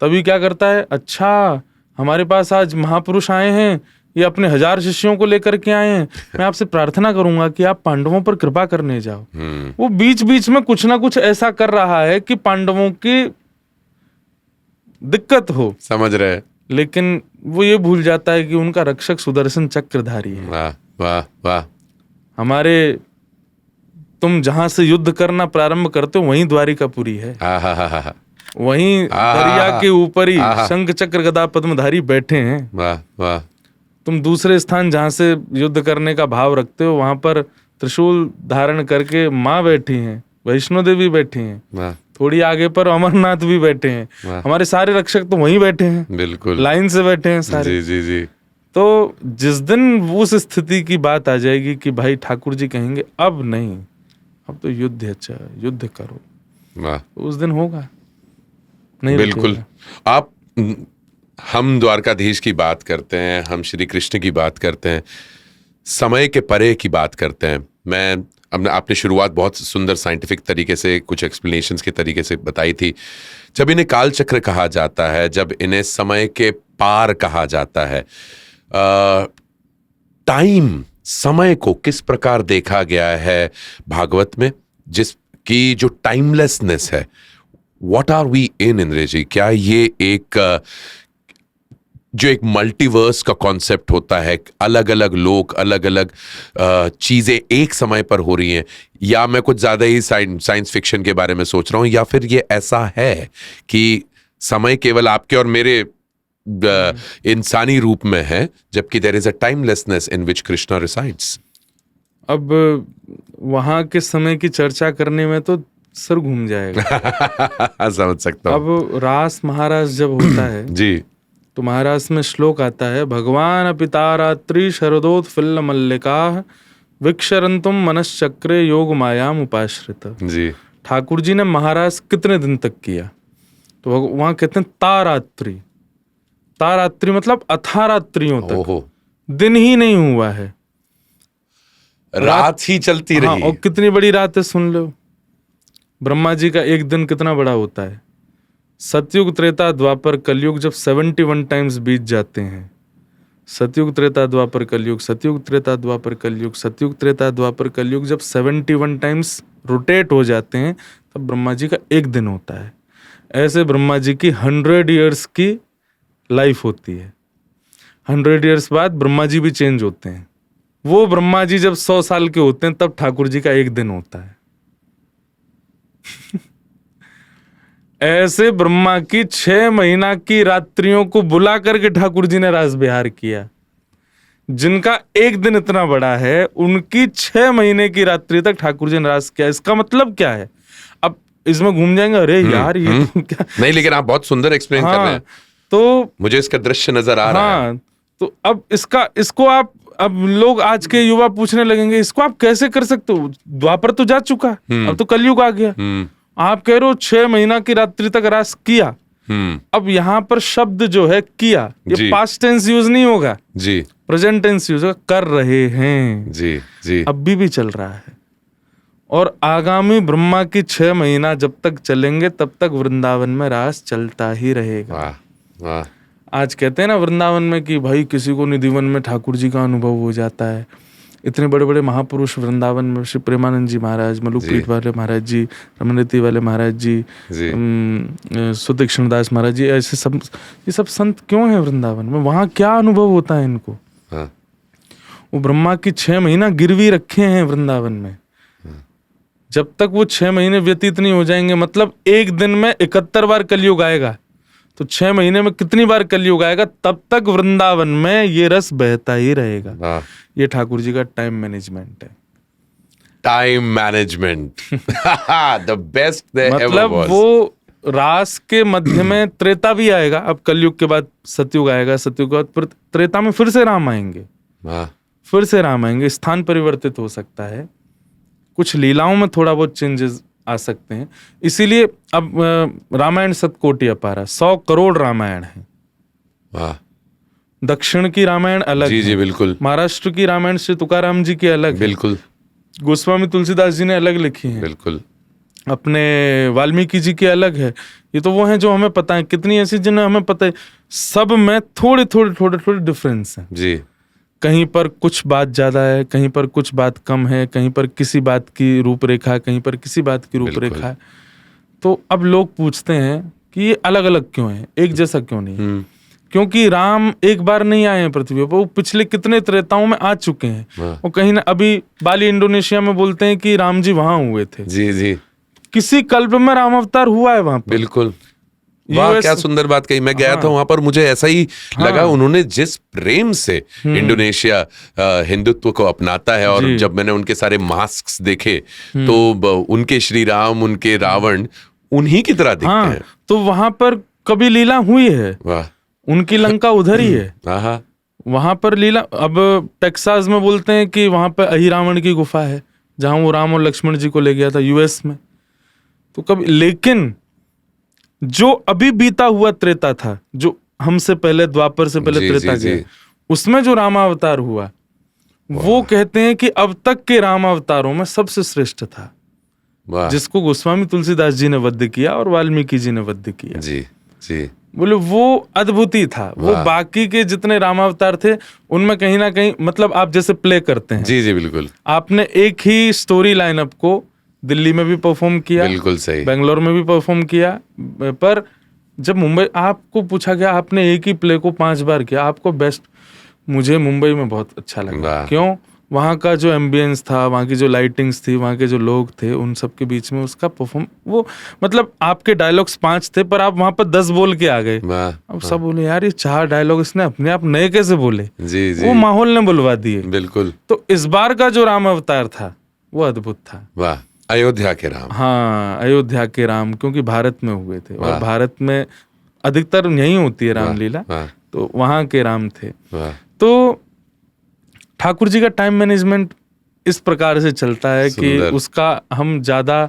तभी क्या करता है, अच्छा हमारे पास आज महापुरुष आए हैं, ये अपने 1000 शिष्यों को लेकर के आए हैं, मैं आपसे प्रार्थना करूंगा कि आप पांडवों पर कृपा करने जाओ। वो बीच बीच में कुछ ना कुछ ऐसा कर रहा है कि पांडवों की दिक्कत हो, समझ रहे, लेकिन वो ये भूल जाता है कि उनका रक्षक सुदर्शन चक्रधारी है। वाह वाह वाह। हमारे, तुम जहां से युद्ध करना प्रारंभ करते हो वहीं द्वारिकापुरी है, वहीं दरिया के ऊपर ही शंख चक्र गदा पद्मधारी बैठे हैं। वाह वाह। तुम दूसरे स्थान जहां से युद्ध करने का भाव रखते हो वहां पर त्रिशूल धारण करके माँ बैठी हैं, वैष्णो देवी बैठी हैं, थोड़ी आगे पर अमरनाथ भी बैठे हैं, हमारे सारे रक्षक तो वहीं बैठे हैं, बिल्कुल लाइन से बैठे हैं सारे। जी जी जी। तो जिस दिन उस स्थिति की बात आ जाएगी कि भाई ठाकुर जी कहेंगे अब नहीं, अब तो युद्ध अच्छा, युद्ध करो, तो उस दिन होगा नहीं। बिल्कुल। आप, हम द्वारकाधीश की बात करते हैं, हम श्री कृष्ण की बात करते हैं, समय के परे की बात करते हैं। मैं आपने शुरुआत बहुत सुंदर साइंटिफिक तरीके से, कुछ एक्सप्लेनेशंस के तरीके से बताई थी। जब इन्हें काल चक्र कहा जाता है, जब इन्हें समय के पार कहा जाता है, टाइम, समय को किस प्रकार देखा गया है भागवत में, जिसकी जो टाइमलेसनेस है, व्हाट आर वी इन, इंद्रेश जी? क्या ये एक जो एक मल्टीवर्स का कॉन्सेप्ट होता है, अलग अलग लोग, अलग अलग चीजें एक समय पर हो रही हैं, या मैं कुछ ज्यादा ही साइंस फिक्शन के बारे में सोच रहा हूं, या फिर ये ऐसा है कि समय केवल आपके और मेरे इंसानी रूप में है, जबकि there is a timelessness in which Krishna resides? अब वहां के समय की चर्चा करने में तो सर घूम जाएगा। समझ सकता हूं। अब रास महाराज जब होता है जी, तो महाराज में श्लोक आता है, भगवान पिता रात्रि शरदोत्फिल्ल मल्लिका विक्षरंतुम मनश्चक्रे योग मायाम उपाश्रित। जी। ठाकुर जी ने महाराज कितने दिन तक किया, तो वहां कहते हैं तारात्रि। तारात्रि मतलब अथारात्रियों तक, दिन ही नहीं हुआ है, रात ही चलती रही। और कितनी बड़ी रात है सुन लो। ब्रह्मा जी का एक दिन कितना बड़ा होता है। सतयुग त्रेता द्वापर कलयुग जब 71 टाइम्स बीत जाते हैं, सतयुग त्रेता द्वापर कलयुग, सतयुग त्रेता द्वापर कलयुग, सतयुग त्रेता द्वापर कलयुग, जब 71 टाइम्स रोटेट हो जाते हैं तब ब्रह्मा जी का एक दिन होता है। ऐसे ब्रह्मा जी की 100 ईयर्स की लाइफ होती है। 100 ईयर्स बाद ब्रह्मा जी भी चेंज होते हैं। वो ब्रह्मा जी जब 100 साल के होते हैं तब ठाकुर जी का एक दिन होता है। ऐसे ब्रह्मा की 6 महीना की रात्रियों को बुला करके ठाकुर जी ने रास बिहार किया। जिनका एक दिन इतना बड़ा है, उनकी 6 महीने की रात्रि तक ठाकुर जी ने रास किया। इसका मतलब क्या है? अब इसमें घूम जाएंगे, अरे यार ये तो क्या। नहीं, लेकिन आप बहुत सुंदर एक्सप्लेन कर रहे हैं, तो मुझे इसका दृश्य नजर आ रहा है। तो अब इसको आप, अब लोग आज के युवा पूछने लगेंगे, इसको आप कैसे कर सकते हो? द्वापर तो जा चुका, अब तो कलयुग आ गया, आप कह रहे हो 6 महीना की रात्रि तक रास किया। अब यहाँ पर शब्द जो है किया, ये पास्ट टेंस यूज नहीं होगा जी, प्रेजेंट टेंस यूज होगा, कर रहे हैं जी जी, अभी भी चल रहा है। और आगामी ब्रह्मा की 6 महीना जब तक चलेंगे तब तक वृंदावन में रास चलता ही रहेगा। वाह वाह। आज कहते हैं ना वृंदावन में कि भाई किसी को निधिवन में ठाकुर जी का अनुभव हो जाता है। इतने बड़े बड़े महापुरुष वृंदावन में, श्री प्रेमानंद जी महाराज, मलुकपीठ वाले महाराज जी, रमनती वाले महाराज जी, सुतीक्ष्ण दास महाराज जी, ऐसे सब, ये सब संत क्यों हैं वृंदावन में? वहाँ क्या अनुभव होता है इनको? वो ब्रह्मा की 6 महीना गिरवी रखे हैं वृंदावन में। जब तक वो 6 महीने व्यतीत नहीं हो जाएंगे, मतलब एक दिन में 71 बार कलयुग आएगा, तो 6 महीने में कितनी बार कलयुग आएगा, तब तक वृंदावन में ये रस बहता ही रहेगा। ये ठाकुर जी का टाइम मैनेजमेंट है। टाइम मैनेजमेंट द बेस्ट मतलब वो रास के मध्य में त्रेता भी आएगा, अब कलयुग के बाद सतयुग आएगा, सतयुग के बाद त्रेता में फिर से राम आएंगे, फिर से राम आएंगे। स्थान परिवर्तित हो सकता है, कुछ लीलाओं में थोड़ा बहुत चेंजेस आ सकते हैं। इसीलिए अब रामायण सतकोटि अपारा, 100 करोड़ रामायण है। दक्षिण की रामायण अलग जी जी बिल्कुल, महाराष्ट्र की रामायण श्री तुकाराम जी की अलग बिल्कुल, गोस्वामी तुलसीदास जी ने अलग लिखी है, बिल्कुल, अपने वाल्मीकि जी की अलग है। ये तो वो हैं जो हमें पता है, कितनी ऐसी जिन्हें हमें पता है। सब में थोड़े थोड़े डिफरेंस है जी। कहीं पर कुछ बात ज्यादा है, कहीं पर कुछ बात कम है, कहीं पर किसी बात की रूपरेखा, कहीं पर किसी बात की रूपरेखा है। तो अब लोग पूछते हैं कि ये अलग अलग क्यों है, एक जैसा क्यों नहीं है? क्योंकि राम एक बार नहीं आए हैं पृथ्वी पर, वो पिछले कितने त्रेताओं में आ चुके हैं। और कहीं ना अभी बाली इंडोनेशिया में बोलते हैं कि राम जी वहां हुए थे। जी जी, किसी कल्प में राम अवतार हुआ है वहां पर। बिल्कुल, वाह क्या सुंदर बात कही। मैं गया था वहां पर, मुझे ऐसा ही लगा। उन्होंने जिस प्रेम से इंडोनेशिया हिंदुत्व को अपनाता है, और जब मैंने उनके सारे मास्क देखे तो उनके श्री राम, उनके रावण उन्हीं की तरह दिखते हैं। तो वहां पर कभी लीला हुई है, वाह, उनकी लंका उधर ही है, वहां पर लीला। अब टेक्सास में बोलते हैं कि वहां पर अहिरावण की गुफा है, जहां वो राम और लक्ष्मण जी को ले गया था यूएस में। तो कभी, लेकिन जो अभी बीता हुआ त्रेता था, जो हमसे पहले द्वापर से पहले त्रेता गया, उसमें जो रामावतार हुआ, वो कहते हैं कि अब तक के रामावतारों में सबसे श्रेष्ठ था, जिसको गोस्वामी तुलसीदास जी ने वध किया और वाल्मीकि जी ने वध किया। जी जी, बोले वो अद्भुत ही था। वो बाकी के जितने रामावतार थे उनमें कहीं ना कहीं, मतलब आप जैसे प्ले करते हैं, जी जी बिल्कुल, आपने एक ही स्टोरी लाइनअप को दिल्ली में भी परफॉर्म किया, बिल्कुल सही, बेंगलोर में भी परफॉर्म किया, पर जब मुंबई आपको पूछा गया, आपने एक ही प्ले को 5 बार किया, आपको बेस्ट, मुझे मुंबई में बहुत अच्छा लगा। क्यों? वहाँ का जो एम्बियंस था, वहाँ की जो लाइटिंग्स थी, वहाँ के जो लोग थे, उन सब के बीच में उसका परफॉर्म, वो मतलब आपके डायलॉग्स 5 थे पर आप वहाँ पर 10 बोल के आ गए। अब सब बोले यार ये 4 डायलॉग इसने अपने आप नए कैसे बोले? जी जी, वो माहौल ने बुलवा दिए। बिल्कुल। तो इस बार का जो राम अवतार था वो अद्भुत था। वाह, अयोध्या के राम। हाँ, अयोध्या के राम, क्योंकि भारत में हुए थे और भारत में अधिकतर यही होती है रामलीला, तो वहां के राम थे। तो ठाकुर जी का टाइम मैनेजमेंट इस प्रकार से चलता है कि उसका हम ज्यादा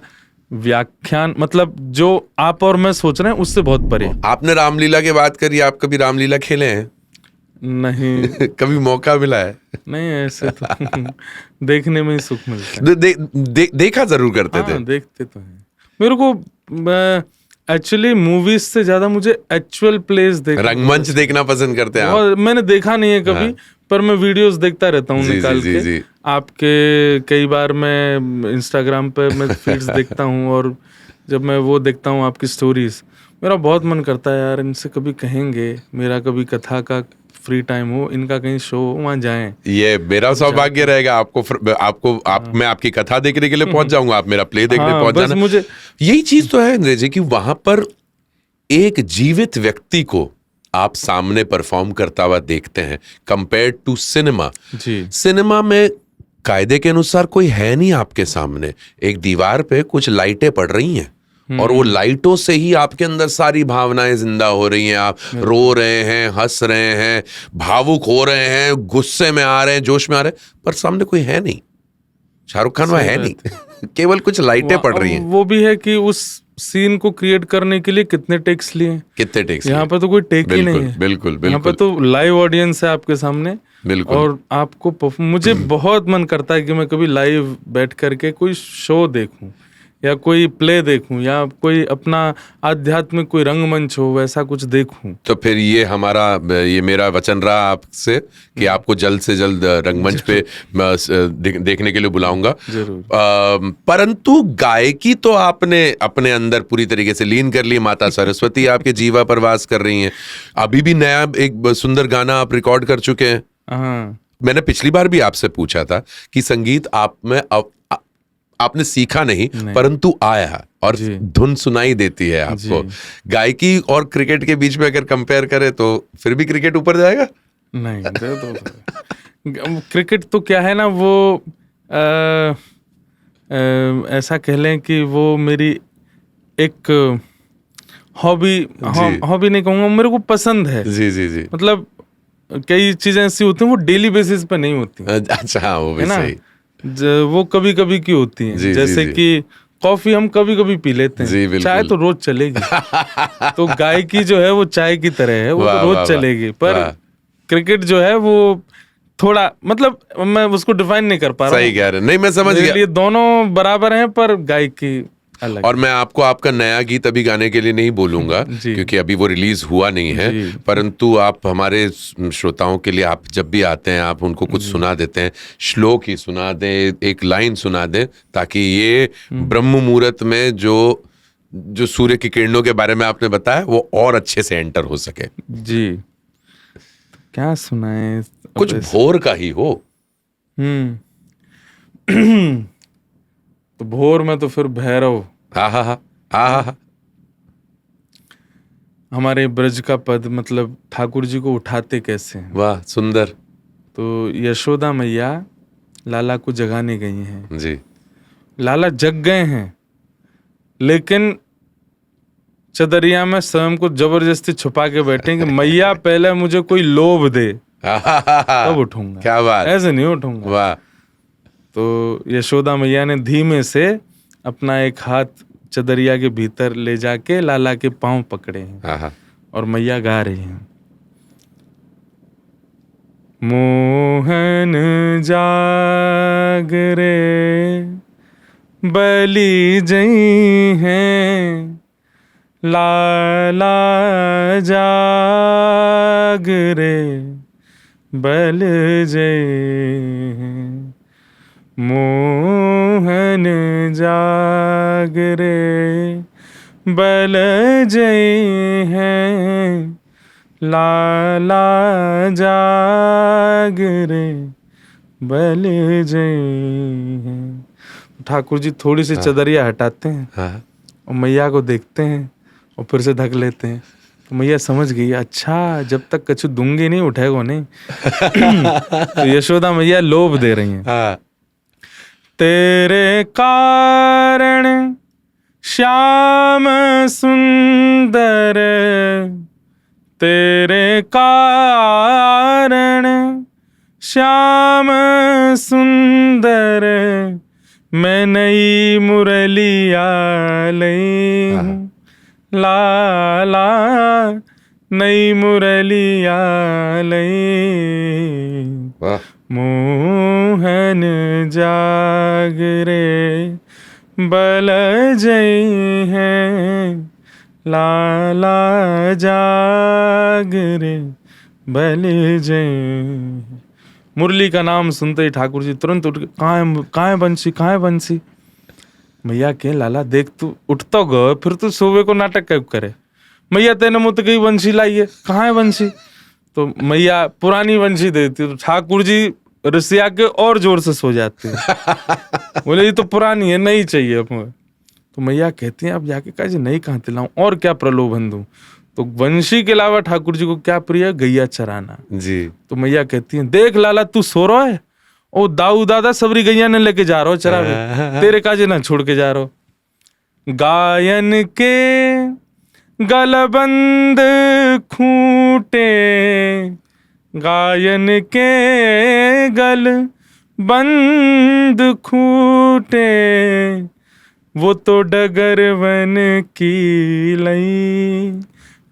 व्याख्यान, मतलब जो आप और मैं सोच रहे हैं उससे बहुत परे। आपने रामलीला की बात करी, आप कभी रामलीला खेले हैं? नहीं कभी मौका मिला है? नहीं, ऐसे तो देखने में ही सुख मिलता है। देखा जरूर करते थे? देखते तो हैं। मेरे को एक्चुअली मूवीज से ज्यादा मुझे एक्चुअल प्लेस रंगमंच देखना पसंद करते हैं आप? मैंने देखा नहीं है कभी, पर मैं वीडियोस देखता रहता हूँ निकाल के। आपके कई बार मैं इंस्टाग्राम पे मैं फीड्स देखता हूँ, और जब मैं वो देखता हूँ आपकी स्टोरीज, मेरा बहुत मन करता है यार इनसे कभी कहेंगे, मेरा कभी कथा का फ्री टाइम हो, इनका कहीं शो हो, वहां जाएं। ये मेरा सौभाग्य रहेगा, मैं आपकी कथा देखने के लिए पहुंच जाऊंगा, आप मेरा प्ले देखने पहुंच जाना। मुझे यही चीज तो है इंद्रेश जी, कि वहां पर एक जीवित व्यक्ति को आप सामने परफॉर्म करता हुआ देखते हैं, कंपेयर टू सिनेमा। सिनेमा में कायदे के अनुसार कोई है नहीं आपके सामने, एक दीवार पे कुछ लाइटें पड़ रही हैं और वो लाइटों से ही आपके अंदर सारी भावनाएं जिंदा हो रही हैं। आप रो रहे हैं, हंस रहे हैं, भावुक हो रहे हैं, गुस्से में आ रहे हैं, जोश में आ रहे हैं, पर सामने कोई है नहीं। शाहरुख खान वह है नहीं केवल कुछ लाइटें पड़ रही हैं। वो भी है कि उस सीन को क्रिएट करने के लिए कितने टेक्स लिए, कितने टेक्स? यहाँ पे तो कोई टेक ही नहीं है। बिल्कुल यहाँ पे तो लाइव ऑडियंस है आपके सामने। बिल्कुल। और आपको मुझे बहुत मन करता है कि मैं कभी लाइव बैठ करके कोई शो देखूं, या कोई प्ले देखूं, या कोई अपना आध्यात्मिक कोई रंगमंच हो, वैसा कुछ देखूं। तो फिर ये मेरा वचन रहा आपसे कि आपको जल्द से जल्द रंगमंच पे देखने के लिए बुलाऊंगा जरूर। परंतु गायकी तो आपने अपने अंदर पूरी तरीके से लीन कर ली। माता सरस्वती आपके जीवा पर वास कर रही हैं। अभी भी नया एक सुंदर गाना आप रिकॉर्ड कर चुके हैं। मैंने पिछली बार भी आपसे पूछा था कि संगीत आप में आपने सीखा नहीं परंतु आया और धुन सुनाई देती है आपको। गायकी और क्रिकेट के बीच में अगर कंपेयर करें तो फिर भी क्रिकेट ऊपर जाएगा? नहीं, तो क्रिकेट तो क्या है ना, वो ऐसा कह लें कि वो मेरी एक हॉबी नहीं कहूँगा, मेरे को पसंद है। जी जी जी। मतलब कई चीजें ऐसी होती हैं वो डेली बेसिस पे नहीं होती। अच्छा, वो भी सही। वो कभी कभी की होती हैं, जैसे कि कॉफी हम कभी कभी पी लेते हैं, चाय तो रोज चलेगी। तो गायकी जो है वो चाय की तरह है, वो तो रोज चलेगी। पर क्रिकेट जो है वो थोड़ा, मतलब मैं उसको डिफाइन नहीं कर पा रहा हूँ। सही कह रहे हैं। नहीं, मैं समझ गया। ये दोनों बराबर हैं पर गायकी अलग। और मैं आपको आपका नया गीत अभी गाने के लिए नहीं बोलूंगा क्योंकि अभी वो रिलीज हुआ नहीं है, परंतु आप हमारे श्रोताओं के लिए आप जब भी आते हैं आप उनको कुछ सुना देते हैं, श्लोक ही सुना दें, एक लाइन सुना दें, ताकि ये ब्रह्म मुहूर्त में जो सूर्य की किरणों के बारे में आपने बताया वो और अच्छे से एंटर हो सके। जी, क्या सुनाए? कुछ भोर का ही हो। तो भोर में तो फिर भैरव। हा। हमारे ब्रज का पद, मतलब ठाकुर जी को उठाते कैसे हैं। वाह, सुंदर। तो यशोदा मैया लाला को जगाने गई हैं जी। लाला जग गए हैं, लेकिन चदरिया में स्वयं को जबरदस्ती छुपा के बैठे कि मैया पहले मुझे कोई लोभ दे तब उठूंगा। क्या बात, ऐसे नहीं उठूंगा। वाह। तो यशोदा मैया ने धीमे से अपना एक हाथ चदरिया के भीतर ले जाके लाला के पांव पकड़े हैं और मैया गा रही हैं, मोहन जाग रे बलि जई हैं, लाला जाग रे बल जई हैं, मोहन जाग रे बल जई हैं, लाला जाग रे बल जई हैं। ठाकुर जी थोड़ी सी चदरिया हटाते हैं और मैया को देखते हैं और फिर से ढक लेते हैं। तो मैया समझ गई, अच्छा जब तक कछु दूंगी नहीं उठेगा नहीं। तो यशोदा मैया लोभ दे रही हैं, तेरे कारण श्याम सुंदर, तेरे कारण श्याम सुंदर, मैं नई मुरलिया लई हूँ, लाला नई मुरलिया लई, मोहन जाग रे बल जई हैं, लाला जाग रे बल जई। मुरली का नाम सुनते ही ठाकुर जी तुरंत उठ के, कहाँ है बंसी, कहाँ है बंसी? मैया के लाला देख तू उठ तो गए, फिर तू सुबह को नाटक क्यों करे? मैया तेने मुझे गई बंसी लाई है, कहाँ है बंसी? तो मैया पुरानी बंसी देती, तो ठाकुर जी रसिया के और जोर से सो जाते हैं। बोले ये तो पुरानी है, नहीं चाहिए अपने। तो मैया कहती हैं अब जाके कहा जी नहीं कहाँ दिलाऊं, और क्या प्रलोभन दूं? तो वंशी के अलावा ठाकुर जी को क्या प्रिय है? गैया चराना जी। तो मैया कहती हैं देख लाला तू सो रहा है, ओ दाऊ दादा सबरी गैया ने लेके जा रहा हो चरावे, तेरे काजे ना छोड़ के जा रहा हो। गायन के गलबंद खूंटे, गायन के गल बंद खूंटे, वो तो डगर वन की लई,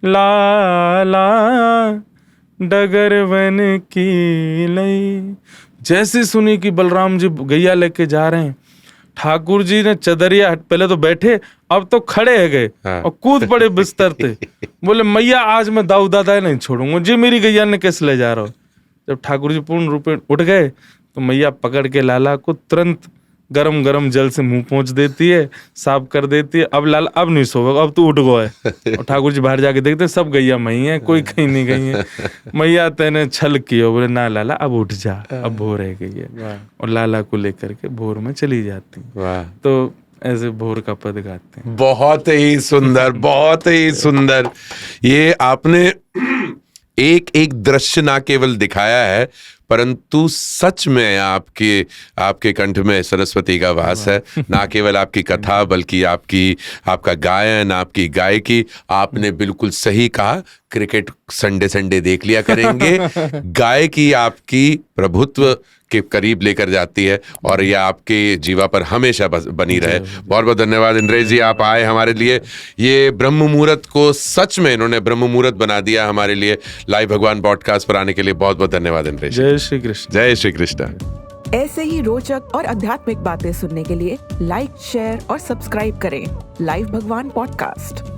लाला डगर वन की लई। जैसे सुनी कि बलराम जी गैया लेके जा रहे हैं, ठाकुर जी ने चदरिया पहले तो बैठे, अब तो खड़े है गए और कूद पड़े बिस्तर पे। बोले मैया आज मैं दाऊ दादा नहीं छोड़ूंगा जी, मेरी गैया ने कैसे ले जा रहा हो। जब ठाकुर जी पूर्ण रूप में उठ गए तो मैया पकड़ के लाला को तुरंत गरम गरम जल से मुंह पोंछ देती है, साफ कर देती है। अब लाला अब नहीं सोएगा, अब तू उठ गो है। और ठाकुर जी बाहर जाके देखते हैं सब गैया मई है, कोई कहीं नहीं गई है। मैया तेने छल किया, बोले ना लाला अब उठ जा, अब भोर रह गई है। और लाला को लेकर के भोर में चली जाती। तो ऐसे भोर का पद गाते हैं। बहुत ही सुंदर, बहुत ही सुंदर। ये आपने एक एक दृश्य ना केवल दिखाया है, परंतु सच में आपके कंठ में सरस्वती का वास है। ना केवल आपकी कथा, बल्कि आपका गायन, आपकी गायकी। आपने बिल्कुल सही कहा, क्रिकेट संडे संडे देख लिया करेंगे। गायकी आपकी प्रभुत्व के करीब लेकर जाती है और यह आपके जीवा पर हमेशा बनी रहे। बहुत बहुत धन्यवाद इंद्रेश जी, आप आए हमारे लिए। ये ब्रह्म मुहूर्त को सच में इन्होंने ब्रह्म मुहूर्त बना दिया हमारे लिए। लाइव भगवान पॉडकास्ट पर आने के लिए बहुत बहुत धन्यवाद इंद्रेश। जय श्री कृष्ण। जय श्री कृष्ण। ऐसे ही रोचक और आध्यात्मिक बातें सुनने के लिए लाइक, शेयर और सब्सक्राइब करें लाइव भगवान पॉडकास्ट।